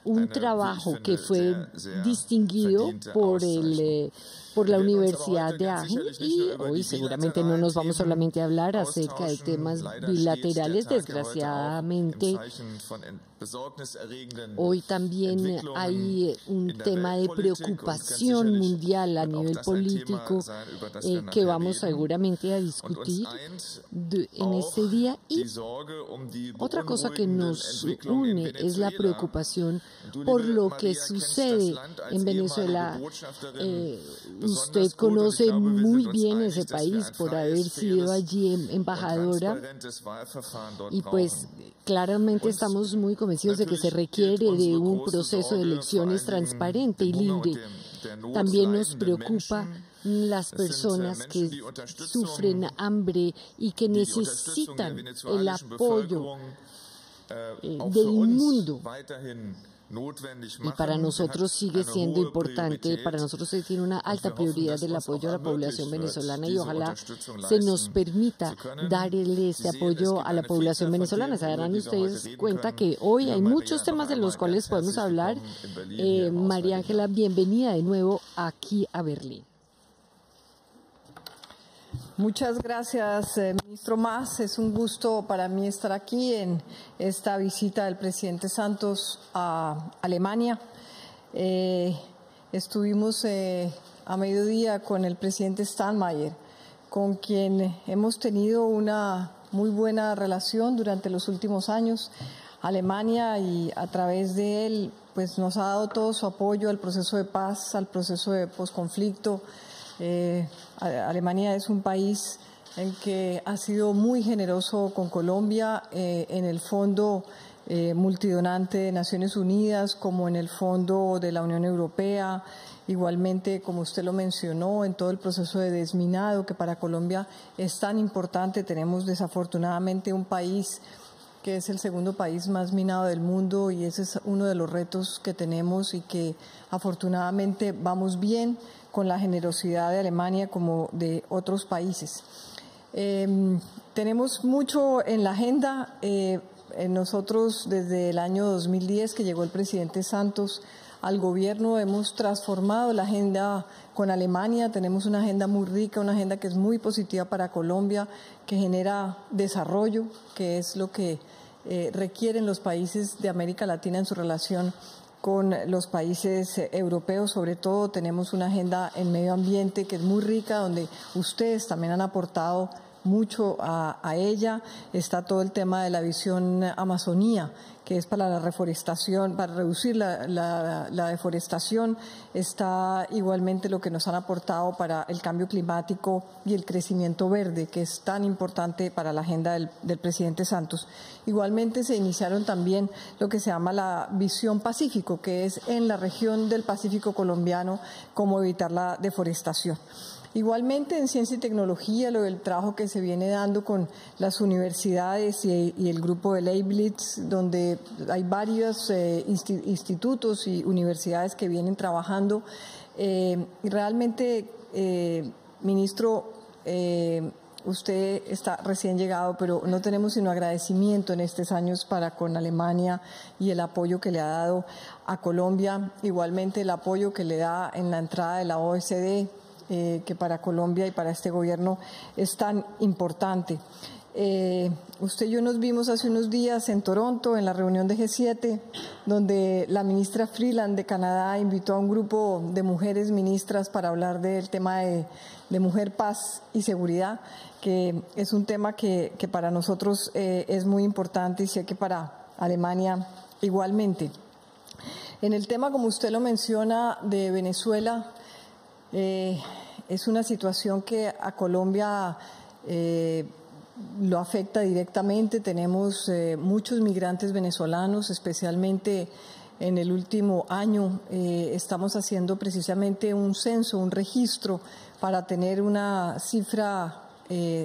Un trabajo que fue distinguido por el por la Universidad de Aachen y hoy seguramente no nos vamos solamente a hablar acerca de temas bilaterales, desgraciadamente. Hoy también hay un tema de preocupación mundial a nivel político que vamos seguramente a discutir en este día. Y otra cosa que nos une es la preocupación por lo que sucede en Venezuela. Usted conoce muy bien ese país por haber sido allí embajadora y pues claramente estamos muy convencidos de que se requiere de un proceso de elecciones transparente y libre. También nos preocupa las personas que sufren hambre y que necesitan el apoyo del mundo. Y para nosotros sigue siendo importante, para nosotros se tiene una alta prioridad del apoyo a la población venezolana y ojalá se nos permita darle este apoyo a la población venezolana. Se darán ustedes cuenta que hoy hay muchos temas de los cuales podemos hablar. María Ángela, bienvenida de nuevo aquí a Berlín. Muchas gracias, ministro Mas. Es un gusto para mí estar aquí en esta visita del presidente Santos a Alemania. Estuvimos a mediodía con el presidente Steinmeier, con quien hemos tenido una muy buena relación durante los últimos años. Alemania, y a través de él, pues nos ha dado todo su apoyo al proceso de paz, al proceso de posconflicto. Alemania es un país en que ha sido muy generoso con Colombia en el Fondo Multidonante de Naciones Unidas, como en el Fondo de la Unión Europea, igualmente, como usted lo mencionó, en todo el proceso de desminado que para Colombia es tan importante. Tenemos desafortunadamente un país que es el segundo país más minado del mundo y ese es uno de los retos que tenemos y que afortunadamente vamos bien con la generosidad de Alemania como de otros países. Tenemos mucho en la agenda. Nosotros desde el año 2010 que llegó el presidente Santos al gobierno hemos transformado la agenda con Alemania. Tenemos una agenda muy rica, una agenda que es muy positiva para Colombia, que genera desarrollo, que es lo que requieren los países de América Latina en su relación con los países europeos. Sobre todo tenemos una agenda en medio ambiente que es muy rica, donde ustedes también han aportado mucho a ella. Está todo el tema de la visión Amazonía, que es para la reforestación, para reducir la deforestación. Está igualmente lo que nos han aportado para el cambio climático y el crecimiento verde, que es tan importante para la agenda del presidente Santos. Igualmente se iniciaron también lo que se llama la visión Pacífico, que es en la región del Pacífico colombiano, cómo evitar la deforestación. Igualmente en ciencia y tecnología, el trabajo que se viene dando con las universidades y el grupo de Leibniz, donde hay varios institutos y universidades que vienen trabajando. Y realmente, ministro, usted está recién llegado, pero no tenemos sino agradecimiento en estos años para con Alemania y el apoyo que le ha dado a Colombia. Igualmente el apoyo que le da en la entrada de la OECD, que para Colombia y para este gobierno es tan importante. Usted y yo nos vimos hace unos días en Toronto en la reunión de G7, donde la ministra Freeland de Canadá invitó a un grupo de mujeres ministras para hablar del tema de mujer, paz y seguridad, que es un tema que para nosotros es muy importante y sé que para Alemania igualmente. En el tema, como usted lo menciona, de Venezuela, es una situación que a Colombia lo afecta directamente. Tenemos muchos migrantes venezolanos, especialmente en el último año. Estamos haciendo precisamente un censo, un registro, para tener una cifra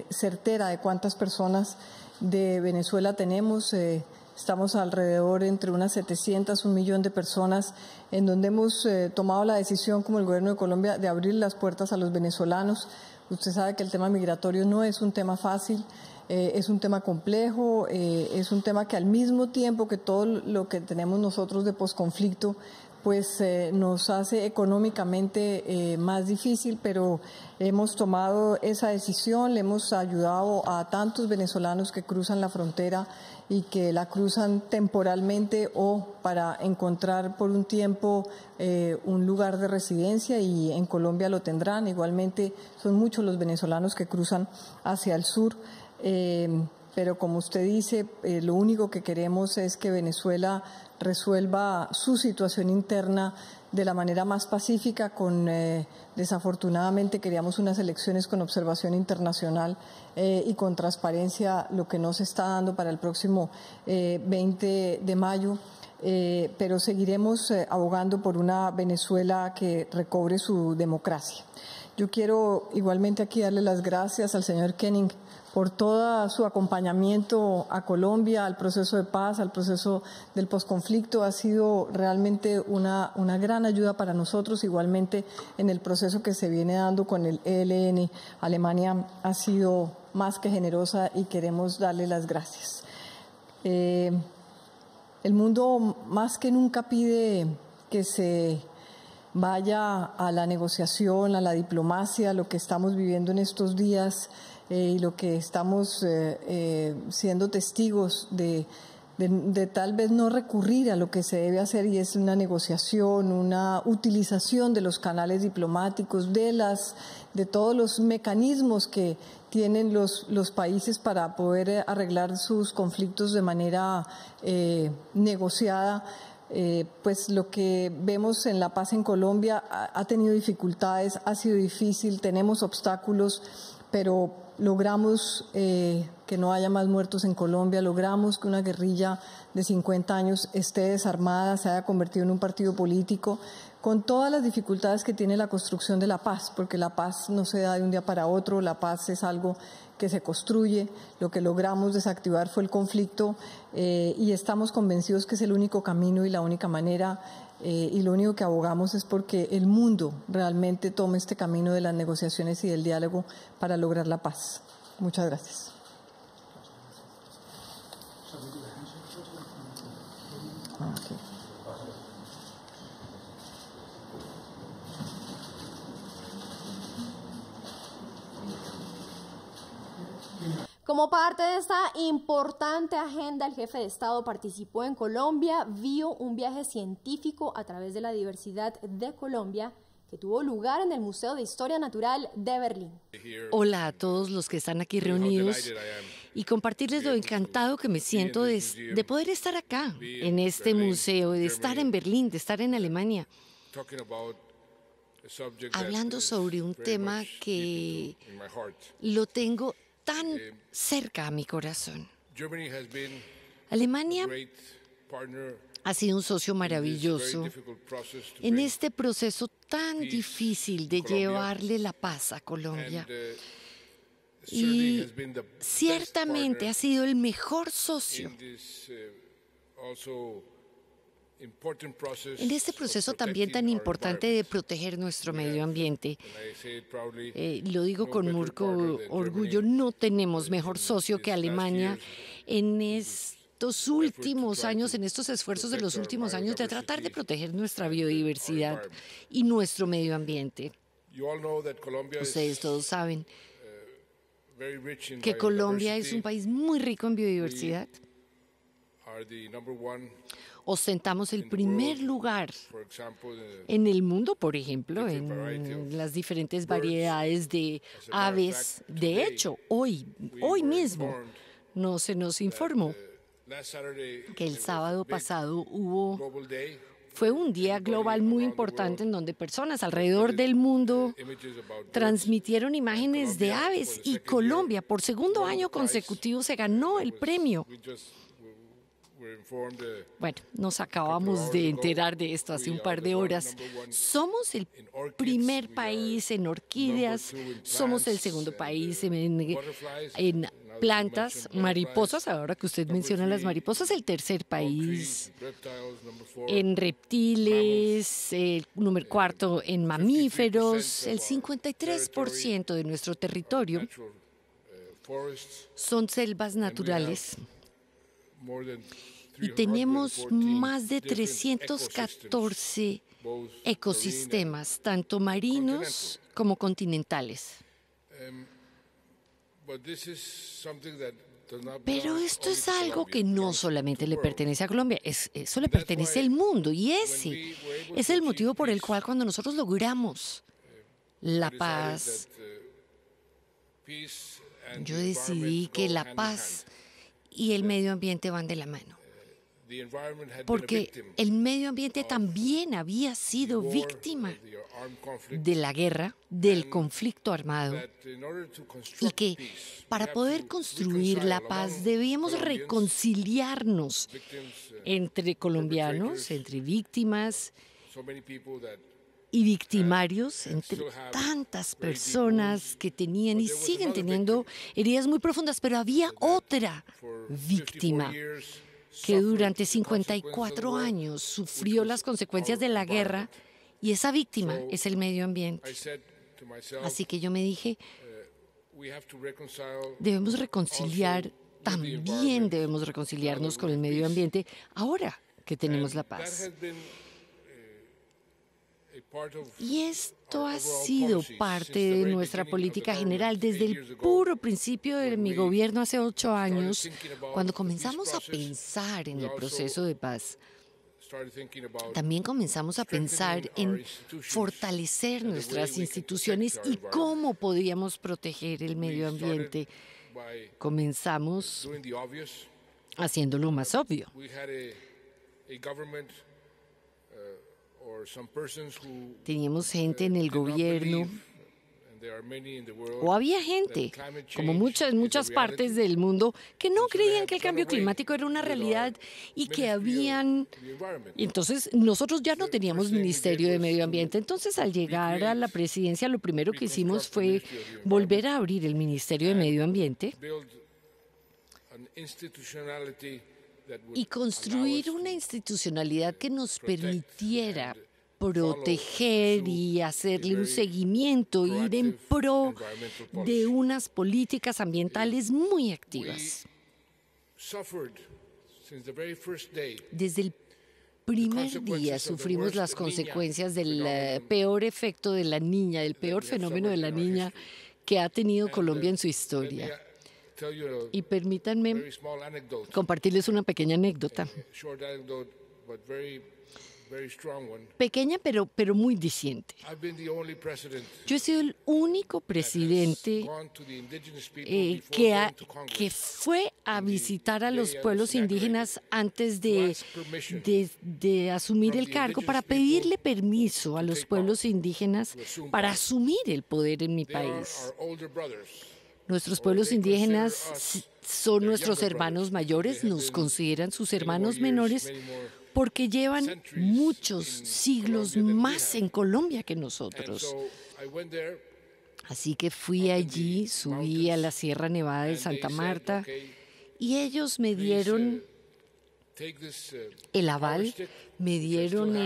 certera de cuántas personas de Venezuela tenemos. Estamos alrededor entre unas 700, 1 millón de personas, en donde hemos tomado la decisión como el gobierno de Colombia de abrir las puertas a los venezolanos. Usted sabe que el tema migratorio no es un tema fácil, es un tema complejo, es un tema que al mismo tiempo que todo lo que tenemos nosotros de posconflicto, pues nos hace económicamente más difícil, pero hemos tomado esa decisión, le hemos ayudado a tantos venezolanos que cruzan la frontera y que la cruzan temporalmente o para encontrar por un tiempo un lugar de residencia, y en Colombia lo tendrán. Igualmente son muchos los venezolanos que cruzan hacia el sur. Pero como usted dice, lo único que queremos es que Venezuela resuelva su situación interna de la manera más pacífica. Desafortunadamente queríamos unas elecciones con observación internacional y con transparencia, lo que no se está dando para el próximo 20 de mayo. Pero seguiremos abogando por una Venezuela que recobre su democracia. Yo quiero igualmente aquí darle las gracias al señor Kenning por todo su acompañamiento a Colombia, al proceso de paz, al proceso del posconflicto. Ha sido realmente una gran ayuda para nosotros, igualmente en el proceso que se viene dando con el ELN. Alemania ha sido más que generosa y queremos darle las gracias. El mundo más que nunca pide que se vaya a la negociación, a la diplomacia. Lo que estamos viviendo en estos días y lo que estamos siendo testigos de tal vez no recurrir a lo que se debe hacer, y es una negociación, una utilización de los canales diplomáticos, de todos los mecanismos que tienen los países para poder arreglar sus conflictos de manera negociada. Pues lo que vemos en la paz en Colombia ha tenido dificultades, ha sido difícil, tenemos obstáculos, pero logramos que no haya más muertos en Colombia, logramos que una guerrilla de 50 años esté desarmada, se haya convertido en un partido político, con todas las dificultades que tiene la construcción de la paz, porque la paz no se da de un día para otro, la paz es algo que se construye. Lo que logramos desactivar fue el conflicto y estamos convencidos que es el único camino y la única manera, y lo único que abogamos es porque el mundo realmente tome este camino de las negociaciones y del diálogo para lograr la paz. Muchas gracias. Okay. Como parte de esta importante agenda, el jefe de Estado participó en Colombia, vio un viaje científico a través de la diversidad de Colombia que tuvo lugar en el Museo de Historia Natural de Berlín. Hola a todos los que están aquí reunidos y compartirles lo encantado que me siento de poder estar acá, en este museo, de estar en Berlín, de estar en Alemania, hablando sobre un tema que lo tengo tan cerca a mi corazón. Alemania ha sido un socio maravilloso en este proceso tan difícil de llevarle la paz a Colombia. Y ciertamente ha sido el mejor socio en este proceso también tan importante de proteger nuestro medio ambiente. Lo digo con mucho orgullo, no tenemos mejor socio que Alemania en estos últimos años, en estos esfuerzos de los últimos años de tratar de proteger nuestra biodiversidad y nuestro medio ambiente. Ustedes todos saben que Colombia es un país muy rico en biodiversidad. Ostentamos el primer lugar en el mundo, por ejemplo, en las diferentes variedades de aves. De hecho, hoy mismo no se nos informó que el sábado pasado fue un día global muy importante en donde personas alrededor del mundo transmitieron imágenes de aves, y Colombia por segundo año consecutivo se ganó el premio. Bueno, nos acabamos de enterar de esto hace un par de horas. Somos el primer país en orquídeas, somos el segundo país en plantas, mariposas, ahora que usted menciona las mariposas, el tercer país en reptiles, el número cuarto en mamíferos. El 53% de nuestro territorio son selvas naturales. y tenemos más de 314 ecosistemas, tanto marinos como continentales. Pero esto es algo que no solamente le pertenece a Colombia, eso le pertenece al mundo. Y ese es el motivo por el cual cuando nosotros logramos la paz, yo decidí que la paz y el medio ambiente van de la mano. Porque el medio ambiente también había sido víctima de la guerra, del conflicto armado, y que para poder construir la paz debíamos reconciliarnos entre colombianos, entre víctimas y victimarios, entre tantas personas que tenían y siguen teniendo heridas muy profundas, pero había otra víctima que durante 54 años sufrió las consecuencias de la guerra, y esa víctima es el medio ambiente. Así que yo me dije, debemos reconciliar, también debemos reconciliarnos con el medio ambiente ahora que tenemos la paz. Y esto ha sido parte de nuestra política general desde el puro principio de mi gobierno hace 8 años, cuando comenzamos a pensar en el proceso de paz. También comenzamos a pensar en fortalecer nuestras instituciones y cómo podíamos proteger el medio ambiente. Comenzamos haciendo lo más obvio. Teníamos gente en el gobierno, o había gente, como en muchas partes del mundo, que no creían que el cambio climático era una realidad y que habían... Entonces, nosotros ya no teníamos Ministerio de Medio Ambiente. Entonces, al llegar a la presidencia, lo primero que hicimos fue volver a abrir el Ministerio de Medio Ambiente y construir una institucionalidad que nos permitiera proteger y hacerle un seguimiento, ir en pro de unas políticas ambientales muy activas. Desde el primer día sufrimos las consecuencias del peor efecto de la niña, del peor fenómeno de la niña que ha tenido Colombia en su historia. Y permítanme compartirles una pequeña anécdota. Pequeña, pero muy diciente. Yo he sido el único presidente que fue a visitar a los pueblos indígenas antes de asumir el cargo, para pedirle permiso a los pueblos indígenas para asumir el poder en mi país. Nuestros pueblos indígenas son nuestros hermanos mayores, nos consideran sus hermanos menores, porque llevan muchos siglos más en Colombia que nosotros. Así que fui allí, subí a la Sierra Nevada de Santa Marta, y ellos me dieron el aval, me dieron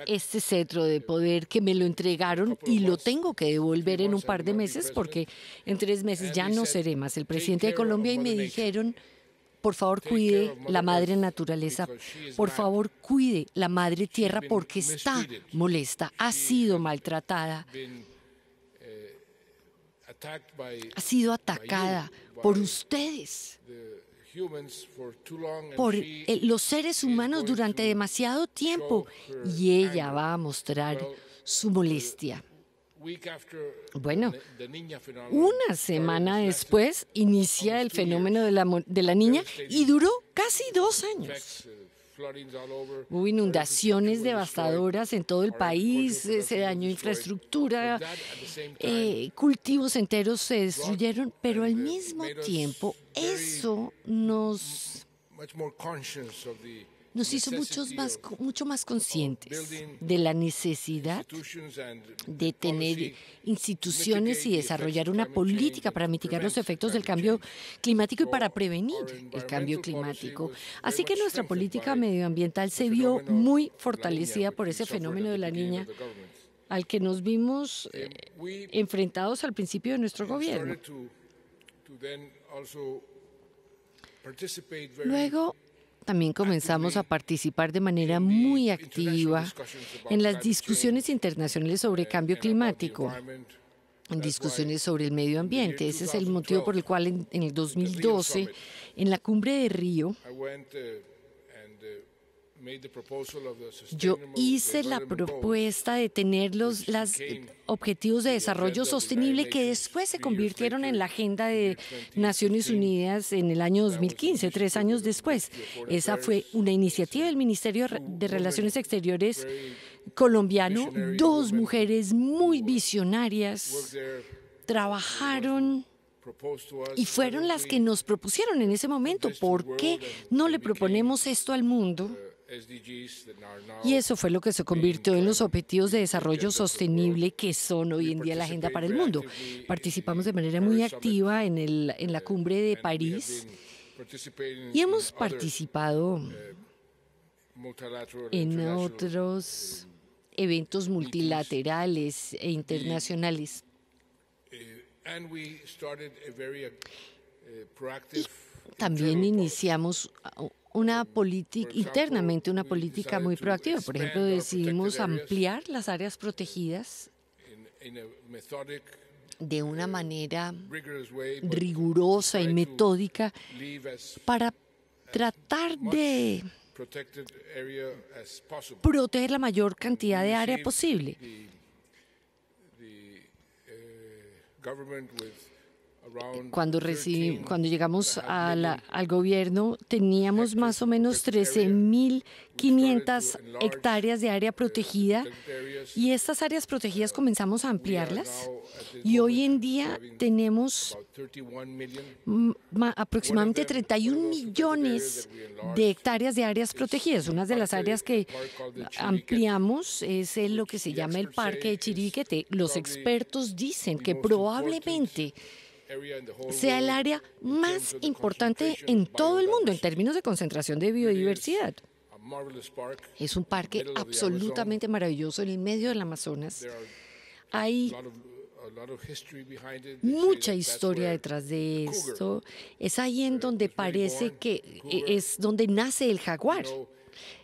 este cetro de poder, que me lo entregaron y lo tengo que devolver en un par de meses, porque en 3 meses ya no seré más el presidente de Colombia. Y me dijeron, por favor, cuide la madre naturaleza, por favor, cuide la madre tierra, porque está molesta, ha sido maltratada, ha sido atacada por ustedes, por los seres humanos durante demasiado tiempo, y ella va a mostrar su molestia. Bueno, una semana después inicia el fenómeno de la niña, y duró casi 2 años. Hubo inundaciones devastadoras en todo el país, se dañó infraestructura, cultivos enteros se destruyeron, pero al mismo tiempo eso nos hizo mucho más conscientes de la necesidad de tener instituciones y desarrollar una política para mitigar los efectos del cambio climático y para prevenir el cambio climático. Así que nuestra política medioambiental se vio muy fortalecida por ese fenómeno de la niña, al que nos vimos enfrentados al principio de nuestro gobierno. Luego también comenzamos a participar de manera muy activa en las discusiones internacionales sobre cambio climático, en discusiones sobre el medio ambiente. Ese es el motivo por el cual en el 2012, en la cumbre de Río, yo hice la propuesta de tener los objetivos de desarrollo sostenible que después se convirtieron en la Agenda de Naciones Unidas en el año 2015, 3 años después. Esa fue una iniciativa del Ministerio de Relaciones Exteriores colombiano. 2 mujeres muy visionarias trabajaron y fueron las que nos propusieron en ese momento: ¿por qué no le proponemos esto al mundo? Y eso fue lo que se convirtió en los Objetivos de Desarrollo Sostenible que son hoy en día la agenda para el mundo. Participamos de manera muy activa en la cumbre de París y hemos participado en otros eventos multilaterales e internacionales. Y también iniciamos internamente una política muy proactiva. Por ejemplo, decidimos ampliar las áreas protegidas de una manera rigurosa y metódica para tratar de proteger la mayor cantidad de área posible. Cuando llegamos al gobierno, teníamos más o menos 13.500 hectáreas de área protegida, y estas áreas protegidas comenzamos a ampliarlas, y hoy en día tenemos aproximadamente 31 millones de hectáreas de áreas protegidas. Una de las áreas que ampliamos es lo que se llama el Parque de Chiribiquete. Los expertos dicen que probablemente sea el área más importante en todo el mundo en términos de concentración de biodiversidad. Es un parque absolutamente maravilloso en el medio del Amazonas. Hay mucha historia detrás de esto. Es ahí en donde parece que es donde nace el jaguar.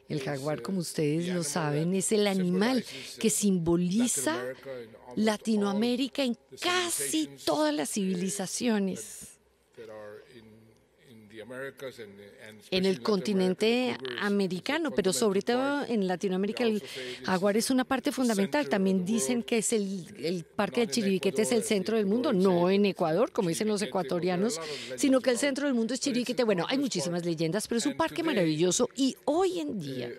El jaguar, como ustedes lo saben, es el animal que simboliza Latinoamérica en casi todas las civilizaciones. En el continente americano, pero sobre todo en Latinoamérica, el jaguar es una parte fundamental. También dicen que es el Parque de Chiribiquete es el centro del mundo, no en Ecuador, como dicen los ecuatorianos, sino que el centro del mundo es Chiribiquete. Bueno, hay muchísimas leyendas, pero es un parque maravilloso, y hoy en día,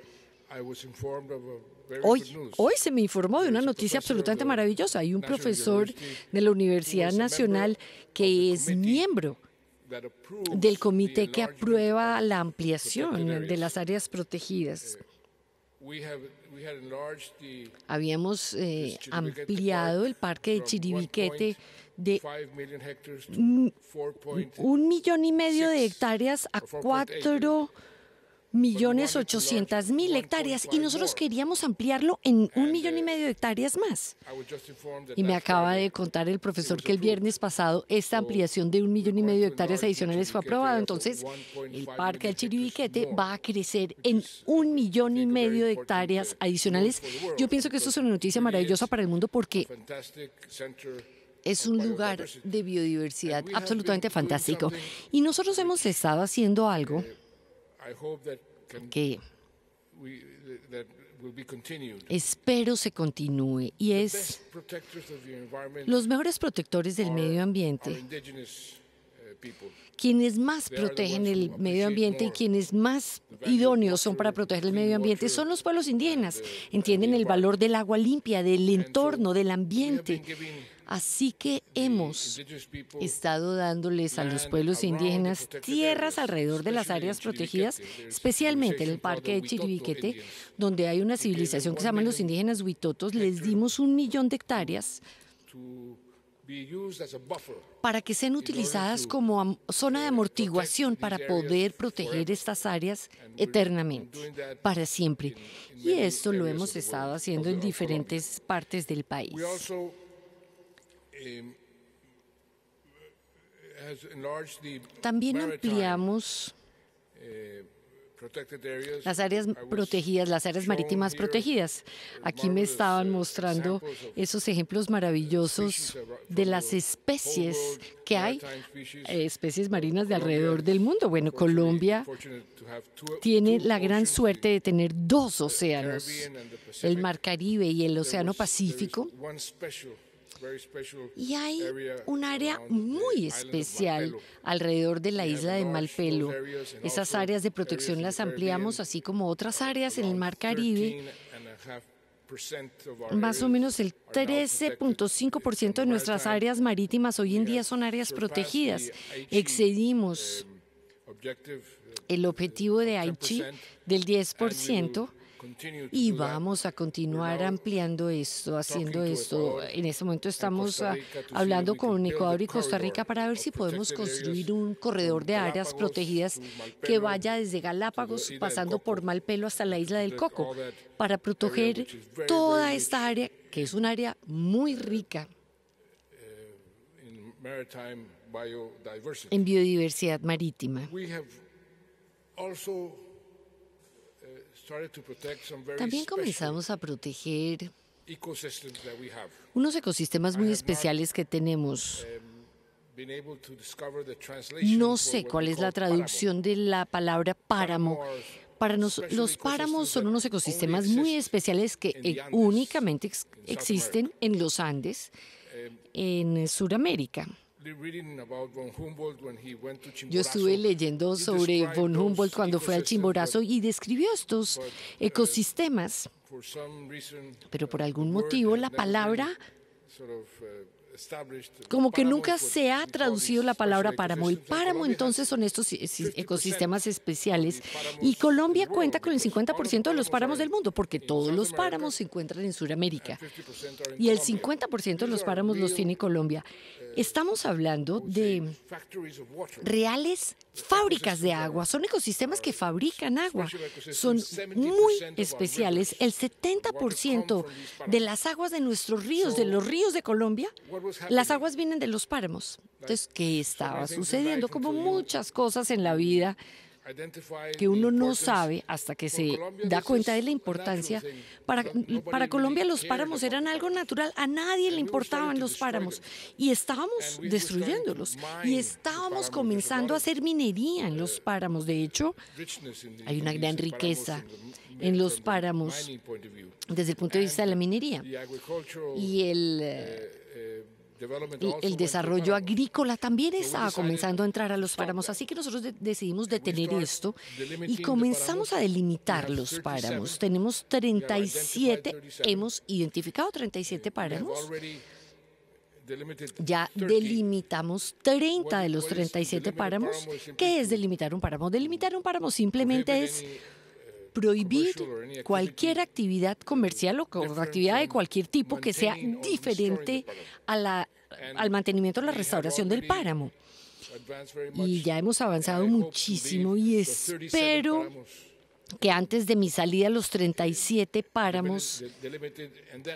hoy se me informó de una noticia absolutamente maravillosa. Hay un profesor de la Universidad Nacional que es miembro del comité que aprueba la ampliación de las áreas protegidas. Habíamos ampliado el parque de Chiribiquete de 1,5 millones de hectáreas a 4.800.000 hectáreas, y nosotros queríamos ampliarlo en 1,5 millones de hectáreas más. Y me acaba de contar el profesor que el viernes pasado esta ampliación de 1,5 millones de hectáreas adicionales fue aprobada. Entonces, el Parque del Chiribiquete va a crecer en 1,5 millones de hectáreas adicionales. Yo pienso que esto es una noticia maravillosa para el mundo, porque es un lugar de biodiversidad absolutamente fantástico. Y nosotros hemos estado haciendo algo que espero se continúe, y es los mejores protectores del medio ambiente, quienes más protegen el medio ambiente y quienes más idóneos son para proteger el medio ambiente son los pueblos indígenas. Entienden el valor del agua limpia, del entorno, del ambiente. Así que hemos estado dándoles a los pueblos indígenas tierras alrededor de las áreas protegidas, especialmente en el Parque de Chiribiquete, donde hay una civilización que se llama los indígenas huitotos. Les dimos 1 millón de hectáreas para que sean utilizadas como zona de amortiguación para poder proteger estas áreas eternamente, para siempre. Y esto lo hemos estado haciendo en diferentes partes del país. También ampliamos Las áreas protegidas, las áreas marítimas protegidas. Aquí me estaban mostrando esos ejemplos maravillosos de las especies que hay, especies marinas de alrededor del mundo. Bueno, Colombia tiene la gran suerte de tener dos océanos, el Mar Caribe y el Océano Pacífico. Y hay un área muy especial alrededor de la isla de Malpelo. Esas áreas de protección las ampliamos, así como otras áreas en el Mar Caribe. Más o menos el 13.5% de nuestras áreas marítimas hoy en día son áreas protegidas. Excedimos el objetivo de Aichi del 10%. Y vamos a continuar ampliando esto, haciendo esto. En este momento estamos hablando con Ecuador y Costa Rica para ver si podemos construir un corredor de áreas protegidas que vaya desde Galápagos, pasando por Malpelo hasta la isla del Coco, para proteger toda esta área, que es un área muy rica en biodiversidad marítima. También comenzamos a proteger unos ecosistemas muy especiales que tenemos. No sé cuál es la traducción de la palabra páramo. Para nosotros, los páramos son unos ecosistemas muy especiales que únicamente existen en los Andes, en Sudamérica. Yo estuve leyendo sobre von Humboldt cuando fue al Chimborazo y describió estos ecosistemas, pero por algún motivo la palabra, como que nunca se ha traducido la palabra páramo. El páramo entonces son estos ecosistemas especiales y Colombia cuenta con el 50% de los páramos del mundo porque todos los páramos se encuentran en Sudamérica y el 50% de los páramos los tiene Colombia. Estamos hablando de reales fábricas de agua, son ecosistemas que fabrican agua, son muy especiales. El 70% de las aguas de nuestros ríos, de los ríos de Colombia, las aguas vienen de los páramos. Entonces, ¿qué estaba sucediendo? Como muchas cosas en la vida que uno no sabe hasta que se da cuenta de la importancia. Para Colombia los páramos eran algo natural, a nadie le importaban los páramos y estábamos destruyéndolos y estábamos comenzando a hacer minería en los páramos. De hecho, hay una gran riqueza en los páramos desde el punto de vista de la minería y el desarrollo agrícola también estaba comenzando a entrar a los páramos, así que nosotros decidimos detener esto y comenzamos a delimitar los páramos. Tenemos 37, hemos identificado 37 páramos. Ya delimitamos 30 de los 37 páramos. ¿Qué es delimitar un páramo? Delimitar un páramo simplemente es prohibir cualquier actividad comercial o actividad de cualquier tipo que sea diferente al mantenimiento o la restauración del páramo. Y ya hemos avanzado muchísimo y espero que antes de mi salida los 37 páramos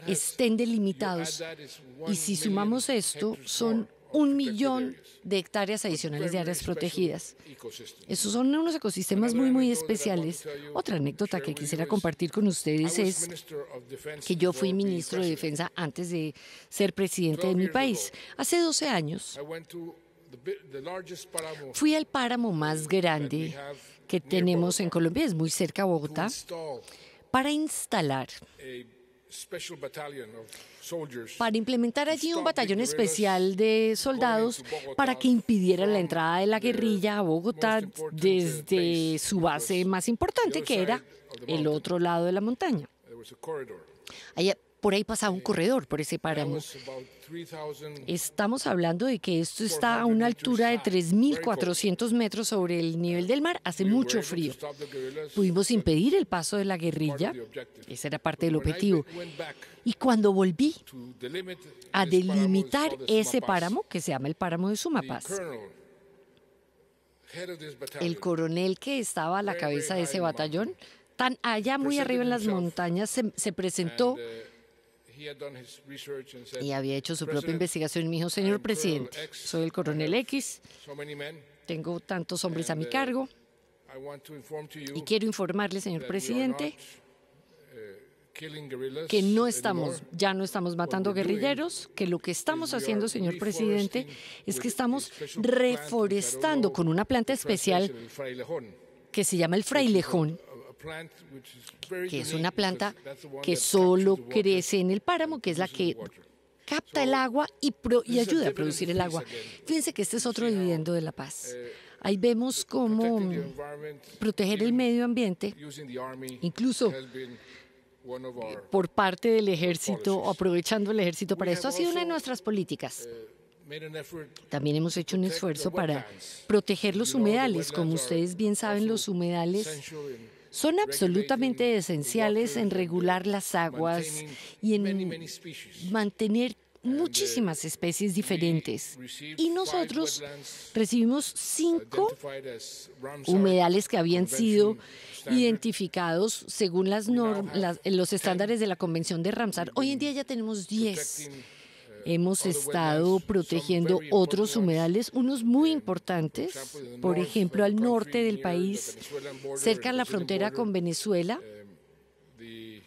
estén delimitados. Y si sumamos esto, son 1 millón de hectáreas adicionales de áreas protegidas. Esos son unos ecosistemas muy, muy especiales. Otra anécdota que quisiera compartir con ustedes es que yo fui ministro de Defensa antes de ser presidente de mi país. Hace 12 años fui al páramo más grande que tenemos en Colombia, es muy cerca a Bogotá, para instalar, para implementar allí un batallón especial de soldados para que impidieran la entrada de la guerrilla a Bogotá desde su base más importante, que era el otro lado de la montaña. Por ahí pasaba un corredor, por ese páramo. Estamos hablando de que esto está a una altura de 3.400 metros sobre el nivel del mar. Hace mucho frío. Pudimos impedir el paso de la guerrilla. Esa era parte del objetivo. Y cuando volví a delimitar ese páramo, que se llama el páramo de Sumapaz, el coronel que estaba a la cabeza de ese batallón, tan allá muy arriba en las montañas, se presentó y había hecho su propia investigación. Me dijo: señor presidente, soy el coronel X, tengo tantos hombres a mi cargo Y quiero informarle, señor presidente, que ya no estamos matando guerrilleros, que lo que estamos haciendo, señor presidente, es que estamos reforestando con una planta especial que se llama el frailejón, que es una planta que solo crece en el páramo, que es la que capta el agua y ayuda a producir el agua. Fíjense que este es otro dividendo de la paz. Ahí vemos cómo proteger el medio ambiente, incluso por parte del ejército, o aprovechando el ejército para esto, ha sido una de nuestras políticas. También hemos hecho un esfuerzo para proteger los humedales. Como ustedes bien saben, los humedales son absolutamente esenciales en regular las aguas y en mantener muchísimas especies diferentes. Y nosotros recibimos 5 humedales que habían sido identificados según los estándares de la Convención de Ramsar. Hoy en día ya tenemos 10. Hemos estado protegiendo otros humedales, unos muy importantes, por ejemplo, al norte del país, cerca de la frontera con Venezuela. Y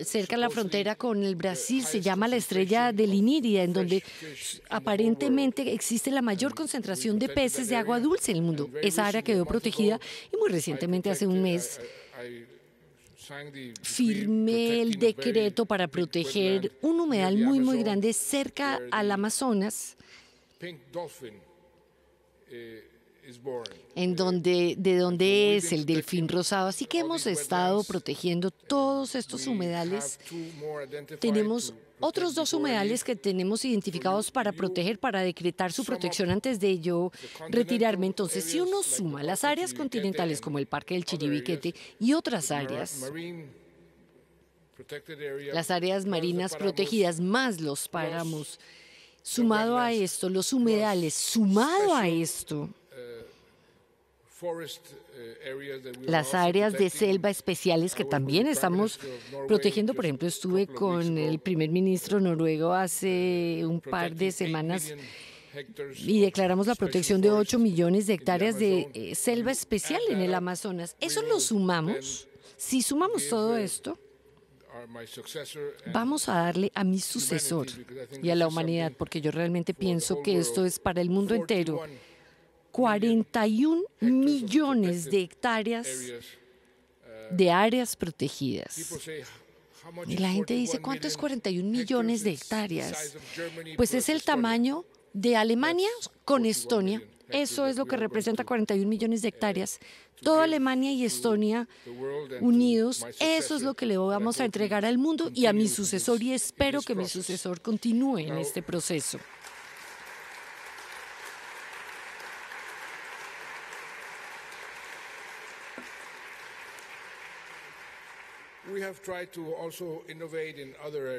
cerca de la frontera con el Brasil se llama la estrella del Inírida, en donde aparentemente existe la mayor concentración de peces de agua dulce en el mundo. Esa área quedó protegida y muy recientemente, hace un mes, firmé el decreto para proteger un humedal muy, muy grande cerca al Amazonas, de donde es el delfín rosado. Así que hemos estado protegiendo todos estos humedales. Tenemos otros 2 humedales que tenemos identificados para proteger, para decretar su protección antes de yo retirarme. Entonces, si uno suma las áreas continentales como el Parque del Chiribiquete y otras áreas, las áreas marinas protegidas más los páramos, sumado a esto, los humedales, sumado a esto, las áreas de selva especiales que también estamos protegiendo. Por ejemplo, estuve con el primer ministro noruego hace un par de semanas y declaramos la protección de 8 millones de hectáreas de selva especial en el Amazonas. Eso lo sumamos. Si sumamos todo esto, vamos a darle a mi sucesor y a la humanidad, porque yo realmente pienso que esto es para el mundo entero, 41 millones de hectáreas de áreas protegidas. Y la gente dice, ¿cuánto es 41 millones de hectáreas? Pues es el tamaño de Alemania con Estonia. Eso es lo que representa 41 millones de hectáreas. Toda Alemania y Estonia unidos, eso es lo que le vamos a entregar al mundo y a mi sucesor, y espero que mi sucesor continúe en este proceso.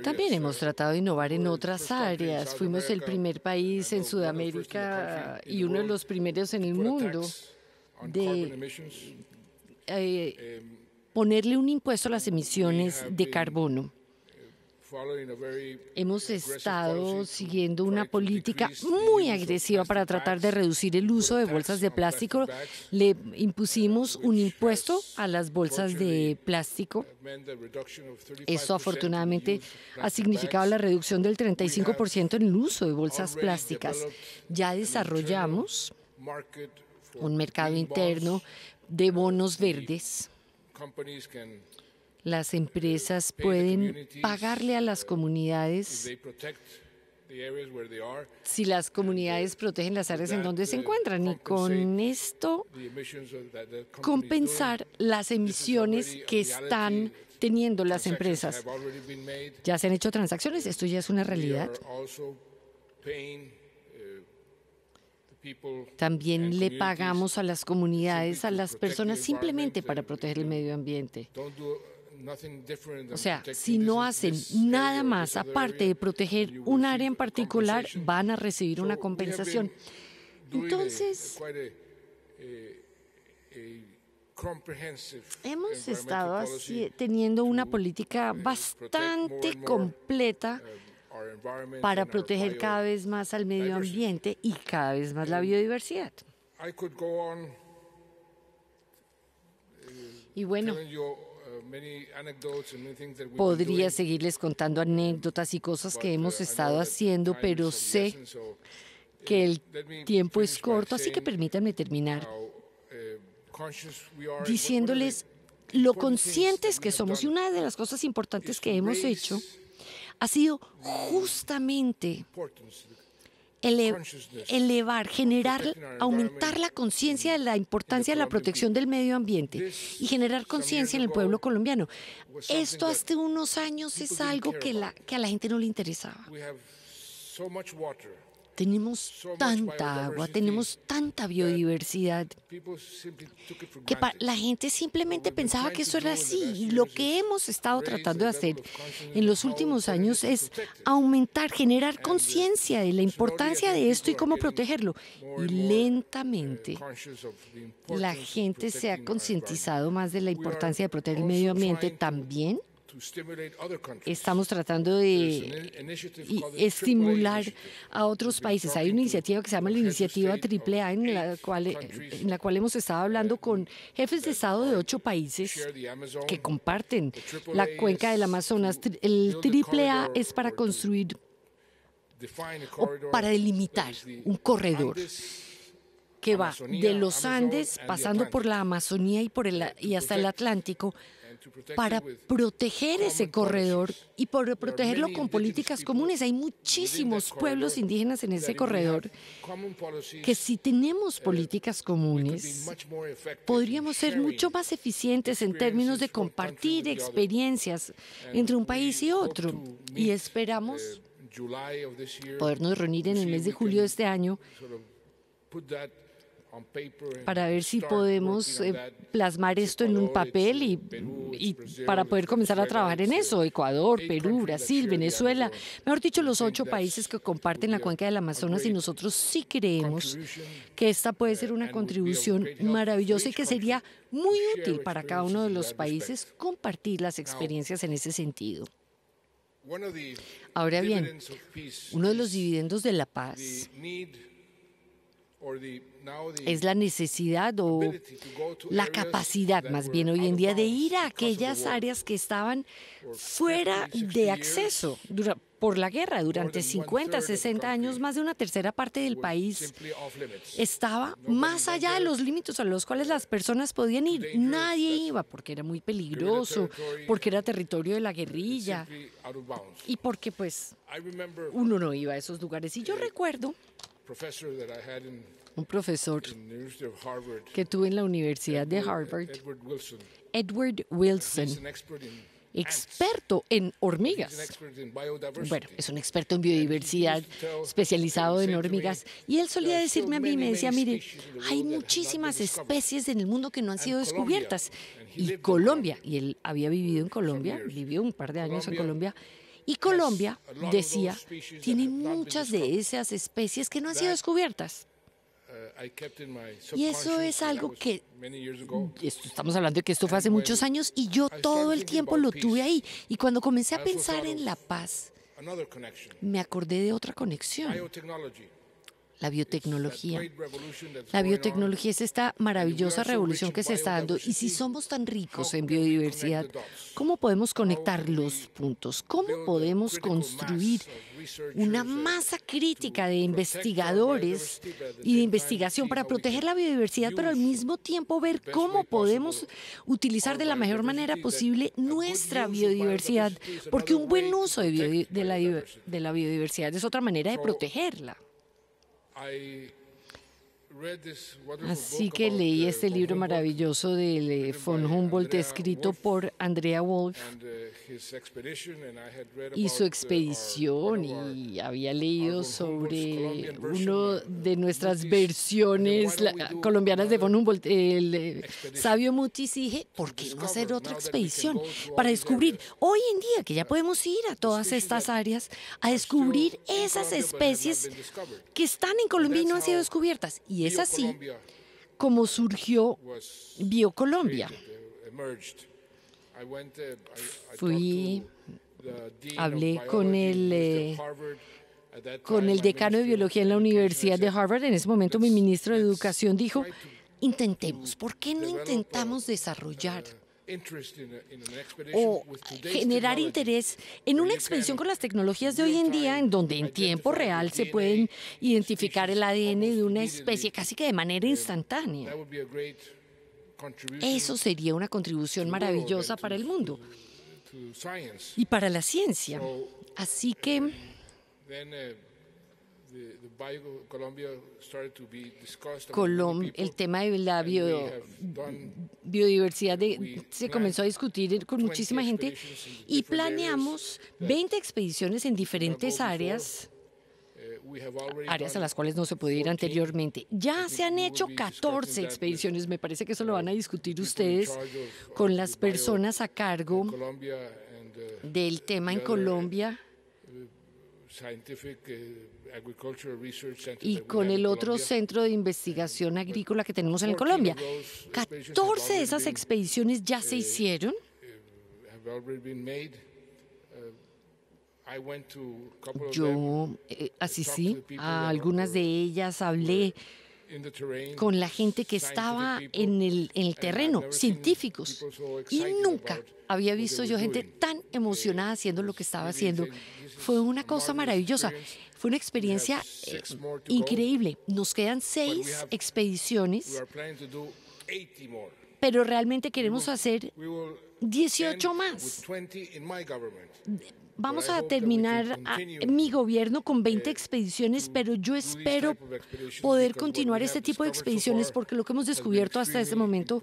También hemos tratado de innovar en otras áreas. Fuimos el primer país en Sudamérica y uno de los primeros en el mundo de ponerle un impuesto a las emisiones de carbono. Hemos estado siguiendo una política muy agresiva para tratar de reducir el uso de bolsas de plástico. Le impusimos un impuesto a las bolsas de plástico. Esto afortunadamente ha significado la reducción del 35% en el uso de bolsas plásticas. Ya desarrollamos un mercado interno de bonos verdes. Las empresas pueden pagarle a las comunidades si las comunidades protegen las áreas en donde se encuentran, y con esto compensar las emisiones que están teniendo las empresas. Ya se han hecho transacciones, esto ya es una realidad. También le pagamos a las comunidades, a las personas, simplemente para proteger el medio ambiente. O sea, si no hacen nada más aparte de proteger un área en particular, van a recibir una compensación. Entonces, hemos estado teniendo una política bastante completa para proteger cada vez más al medio ambiente y cada vez más la biodiversidad. Y bueno, podría seguirles contando anécdotas y cosas que hemos estado haciendo, pero sé que el tiempo es corto, así que permítanme terminar diciéndoles lo conscientes que somos. Y una de las cosas importantes que hemos hecho ha sido justamente elevar, generar, aumentar la conciencia de la importancia de la protección del medio ambiente y generar conciencia en el pueblo colombiano. Esto hace unos años es algo que a la gente no le interesaba. Tenemos tanta agua, tenemos tanta biodiversidad, que la gente simplemente pensaba que eso era así. Y lo que hemos estado tratando de hacer en los últimos años es aumentar, generar conciencia de la importancia de esto y cómo protegerlo. Y lentamente la gente se ha concientizado más de la importancia de proteger el medio ambiente también. Estamos tratando de estimular a otros países. Hay una iniciativa que se llama la Iniciativa AAA, en la cual hemos estado hablando con jefes de Estado de 8 países que comparten la cuenca del Amazonas. El AAA es para construir o para delimitar un corredor que va de los Andes, pasando por la Amazonía y hasta el Atlántico, para proteger ese corredor y por protegerlo con políticas comunes. Hay muchísimos pueblos indígenas en ese corredor que si tenemos políticas comunes podríamos ser mucho más eficientes en términos de compartir experiencias entre un país y otro. Y esperamos podernos reunir en el mes de julio de este año para ver si podemos plasmar esto en un papel y para poder comenzar a trabajar en eso. Ecuador, Perú, Brasil, Venezuela, mejor dicho, los 8 países que comparten la cuenca del Amazonas, y nosotros sí creemos que esta puede ser una contribución maravillosa y que sería muy útil para cada uno de los países compartir las experiencias en ese sentido. Ahora bien, uno de los dividendos de la paz es la necesidad o la capacidad, más bien hoy en día, de ir a aquellas áreas que estaban fuera de acceso por la guerra. Durante 50, 60 años, más de una tercera parte del país estaba más allá de los límites a los cuales las personas podían ir. Nadie iba porque era muy peligroso, porque era territorio de la guerrilla y porque pues uno no iba a esos lugares. Y yo recuerdo un profesor que tuve en la Universidad de Harvard, Edward Wilson, experto en hormigas. Bueno, es un experto en biodiversidad, especializado en hormigas. Y él solía decirme a mí, me decía, mire, hay muchísimas especies en el mundo que no han sido descubiertas. Y Colombia, y él había vivido en Colombia, vivió un par de años en Colombia, y Colombia, decía, tiene muchas de esas especies que no han sido descubiertas. Y eso es algo que, estamos hablando de que esto fue hace muchos años, y yo todo el tiempo lo tuve ahí. Y cuando comencé a pensar en la paz, me acordé de otra conexión. La biotecnología. La biotecnología es esta maravillosa revolución que se está dando. Y si somos tan ricos en biodiversidad, ¿cómo podemos conectar los puntos? ¿Cómo podemos construir una masa crítica de investigadores y de investigación para proteger la biodiversidad, pero al mismo tiempo ver cómo podemos utilizar de la mejor manera posible nuestra biodiversidad? Porque un buen uso de la biodiversidad es otra manera de protegerla. Así que leí este libro maravilloso de von Humboldt, escrito por Andrea Wolf, y su expedición, y había leído sobre uno de nuestras versiones colombianas de von Humboldt, el Sabio Mutis, y dije, ¿por qué no hacer otra expedición para descubrir, hoy en día que ya podemos ir a todas estas áreas, a descubrir esas especies que están en Colombia y no han sido descubiertas? Y es así como surgió BioColombia. Fui hablé con el decano de biología en la Universidad de Harvard. En ese momento mi ministro de Educación dijo, intentemos, ¿por qué no intentamos desarrollar o generar interés en una expedición con las tecnologías de hoy en día, en donde en tiempo real se pueden identificar el ADN de una especie casi que de manera instantánea? Eso sería una contribución maravillosa para el mundo y para la ciencia. Así que el tema de la biodiversidad se comenzó a discutir con muchísima gente y planeamos 20 expediciones en diferentes áreas a las cuales no se podía ir anteriormente. Ya se han hecho 14 expediciones, me parece que eso lo van a discutir ustedes con las personas a cargo del tema en Colombia y con el otro centro de investigación agrícola que tenemos en Colombia. 14 de esas expediciones ya se hicieron. Yo asistí a algunas de ellas, hablé con la gente que estaba en el terreno, científicos, y nunca había visto yo gente tan emocionada haciendo lo que estaba haciendo. Fue una cosa maravillosa, fue una experiencia increíble. Nos quedan 6 expediciones, pero realmente queremos hacer 18 más. Vamos a terminar mi gobierno con 20 expediciones, pero yo espero poder continuar este tipo de expediciones porque lo que hemos descubierto hasta este momento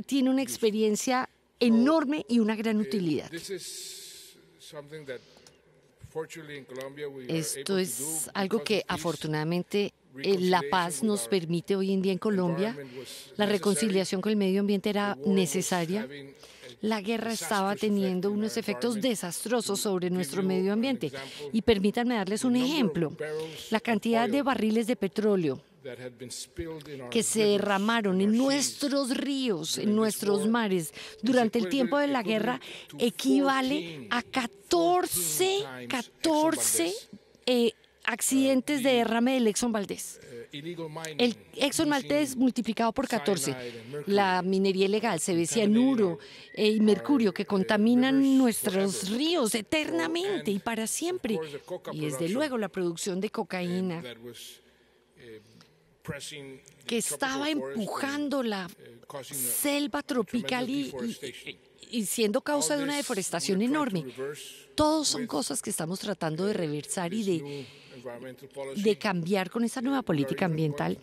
tiene una experiencia enorme y una gran utilidad. Esto es algo que afortunadamente la paz nos permite hoy en día en Colombia. La reconciliación con el medio ambiente era necesaria. La guerra estaba teniendo unos efectos desastrosos sobre nuestro medio ambiente. Y permítanme darles un ejemplo. La cantidad de barriles de petróleo que se derramaron en nuestros ríos, en nuestros mares, durante el tiempo de la guerra, equivale a 14 accidentes de derrame del Exxon Valdez. El Exxon Valdez multiplicado por 14. La minería ilegal, se ve cianuro y mercurio que contaminan nuestros ríos eternamente y para siempre. Y desde luego la producción de cocaína que estaba empujando la selva tropical y siendo causa de una deforestación enorme. Todos son cosas que estamos tratando de reversar y de cambiar con esta nueva política ambiental.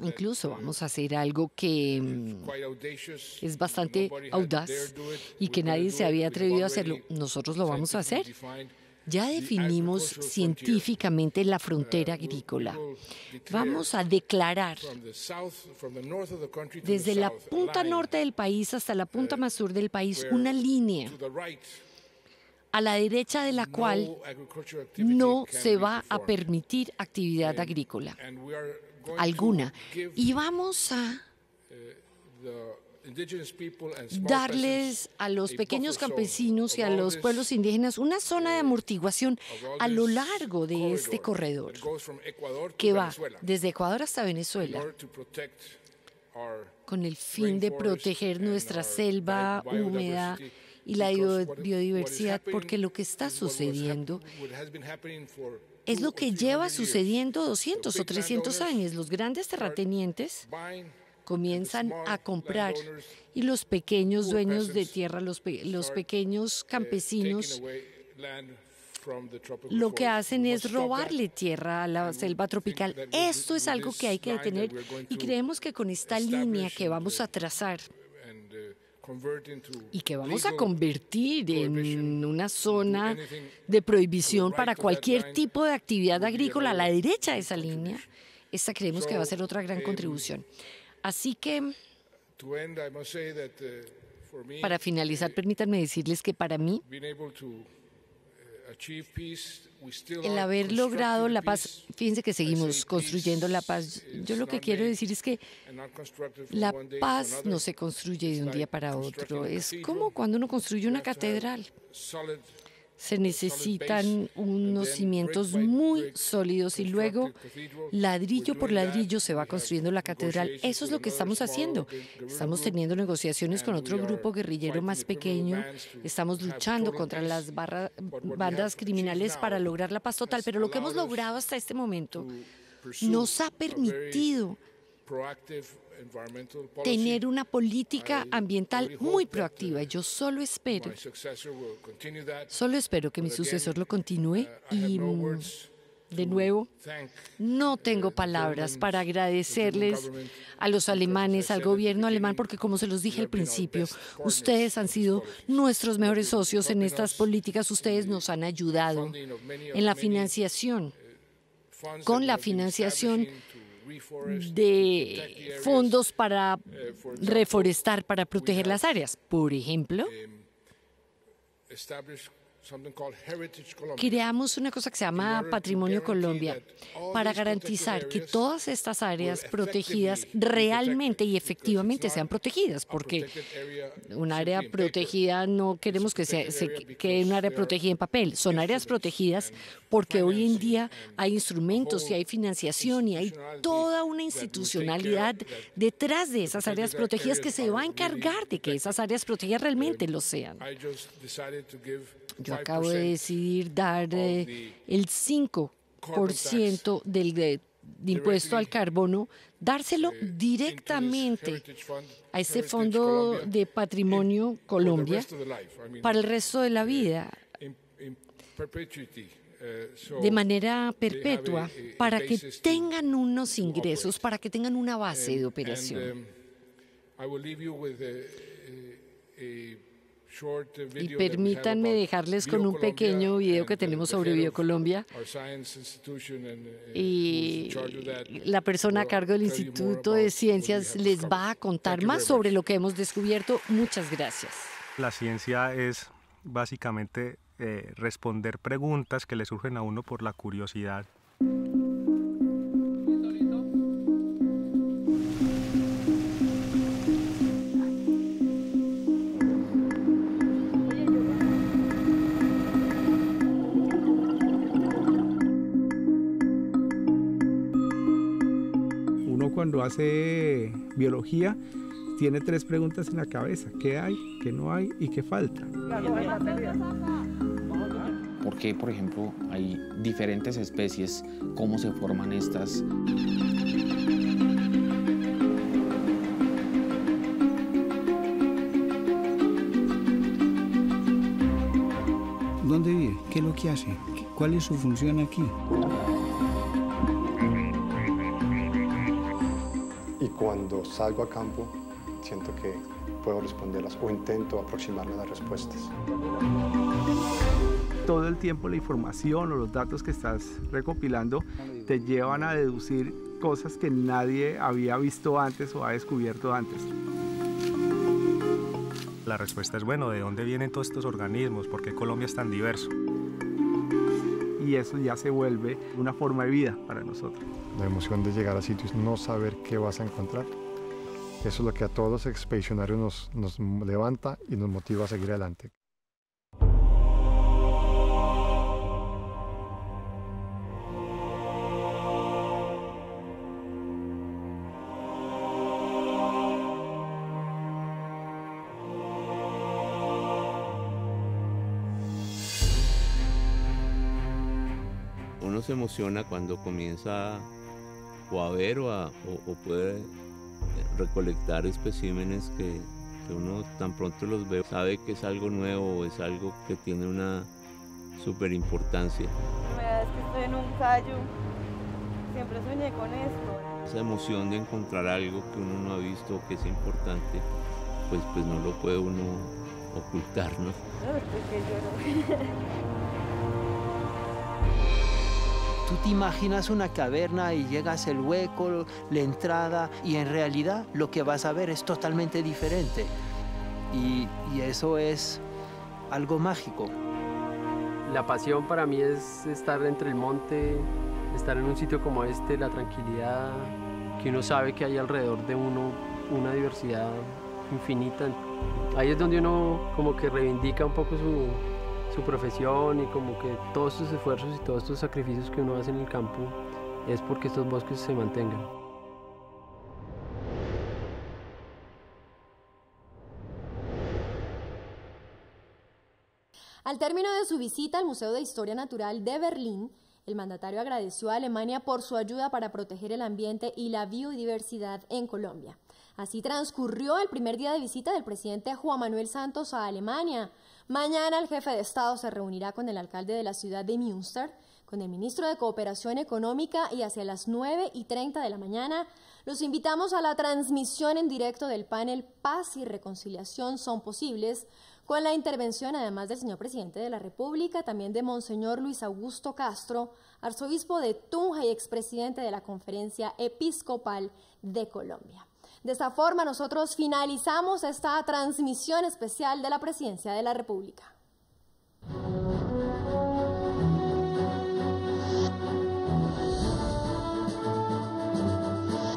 Incluso vamos a hacer algo que es bastante audaz y que nadie se había atrevido a hacerlo. Nosotros lo vamos a hacer. Ya definimos científicamente la frontera agrícola. Vamos a declarar desde la punta norte del país hasta la punta más sur del país una línea a la derecha de la cual no se va a permitir actividad agrícola alguna. Y vamos a darles a los pequeños campesinos y a los pueblos indígenas una zona de amortiguación a lo largo de este corredor que va desde Ecuador hasta Venezuela con el fin de proteger nuestra selva húmeda y la biodiversidad, porque lo que está sucediendo es lo que lleva sucediendo 200 o 300 años. Los grandes terratenientes comienzan a comprar y los pequeños dueños de tierra, los pequeños campesinos, lo que hacen es robarle tierra a la selva tropical. Esto es algo que hay que detener y creemos que con esta línea que vamos a trazar y que vamos a convertir en una zona de prohibición para cualquier tipo de actividad agrícola a la derecha de esa línea, esta creemos que va a ser otra gran contribución. Así que, para finalizar, permítanme decirles que para mí, El haber logrado la paz, fíjense que seguimos construyendo la paz. Yo lo que quiero decir es que la paz no se construye de un día para otro. Es como cuando uno construye una catedral. Se necesitan unos cimientos muy sólidos y luego, ladrillo por ladrillo, se va construyendo la catedral. Eso es lo que estamos haciendo. Estamos teniendo negociaciones con otro grupo guerrillero más pequeño. Estamos luchando contra las bandas criminales para lograr la paz total. Pero lo que hemos logrado hasta este momento nos ha permitido tener una política ambiental muy proactiva. Yo solo espero que mi sucesor lo continúe y, de nuevo, no tengo palabras para agradecerles a los alemanes, al gobierno alemán, porque como se los dije al principio, ustedes han sido nuestros mejores socios en estas políticas. Ustedes nos han ayudado en la financiación, con la financiación de fondos para reforestar, para proteger las áreas. Por ejemplo, creamos una cosa que se llama Patrimonio Colombia para garantizar que todas estas áreas protegidas realmente y efectivamente sean protegidas, porque un área protegida no queremos que quede un área protegida en papel. Son áreas protegidas porque hoy en día hay instrumentos y hay financiación y hay toda una institucionalidad detrás de esas áreas protegidas que se va a encargar de que esas áreas protegidas realmente lo sean. Yo acabo de decidir dar el 5% de impuesto al carbono, dárselo directamente a este Fondo de Patrimonio Colombia para el resto de la vida, de manera perpetua, para que tengan unos ingresos, para que tengan una base de operación. Y permítanme dejarles con un pequeño video que tenemos sobre Biocolombia. Y la persona a cargo del Instituto de Ciencias les va a contar más sobre lo que hemos descubierto. Muchas gracias. La ciencia es básicamente responder preguntas que le surgen a uno por la curiosidad. Cuando hace biología, tiene 3 preguntas en la cabeza: ¿qué hay, qué no hay y qué falta? ¿Por qué, por ejemplo, hay diferentes especies? ¿Cómo se forman estas? ¿Dónde vive? ¿Qué es lo que hace? ¿Cuál es su función aquí? Y cuando salgo a campo, siento que puedo responderlas o intento aproximarme a las respuestas. Todo el tiempo la información o los datos que estás recopilando te llevan a deducir cosas que nadie había visto antes o ha descubierto antes. La respuesta es, bueno, ¿de dónde vienen todos estos organismos? ¿Por qué Colombia es tan diverso? Y eso ya se vuelve una forma de vida para nosotros. La emoción de llegar a sitios, no saber qué vas a encontrar. Eso es lo que a todos los expedicionarios nos levanta y nos motiva a seguir adelante. Uno se emociona cuando comienza o a ver o puede recolectar especímenes que uno tan pronto los ve, sabe que es algo nuevo, es algo que tiene una súper importancia. La verdad es que estoy en un callo, siempre soñé con esto. Esa emoción de encontrar algo que uno no ha visto, que es importante, pues no lo puede uno ocultar, ¿no? Porque lloro. Tú te imaginas una caverna y llegas al hueco, la entrada, y en realidad lo que vas a ver es totalmente diferente. Y eso es algo mágico. La pasión para mí es estar entre el monte, estar en un sitio como este, la tranquilidad, que uno sabe que hay alrededor de uno una diversidad infinita. Ahí es donde uno como que reivindica un poco su profesión y como que todos estos esfuerzos y todos estos sacrificios que uno hace en el campo es porque estos bosques se mantengan. Al término de su visita al Museo de Historia Natural de Berlín, el mandatario agradeció a Alemania por su ayuda para proteger el ambiente y la biodiversidad en Colombia. Así transcurrió el primer día de visita del presidente Juan Manuel Santos a Alemania. Mañana el jefe de Estado se reunirá con el alcalde de la ciudad de Münster, con el ministro de Cooperación Económica y hacia las 9:30 de la mañana los invitamos a la transmisión en directo del panel Paz y Reconciliación son posibles, con la intervención además del señor presidente de la República, también de Monseñor Luis Augusto Castro, arzobispo de Tunja y expresidente de la Conferencia Episcopal de Colombia. De esta forma nosotros finalizamos esta transmisión especial de la Presidencia de la República.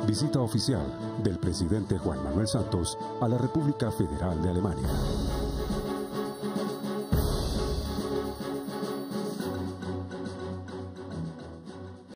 Visita oficial del presidente Juan Manuel Santos a la República Federal de Alemania.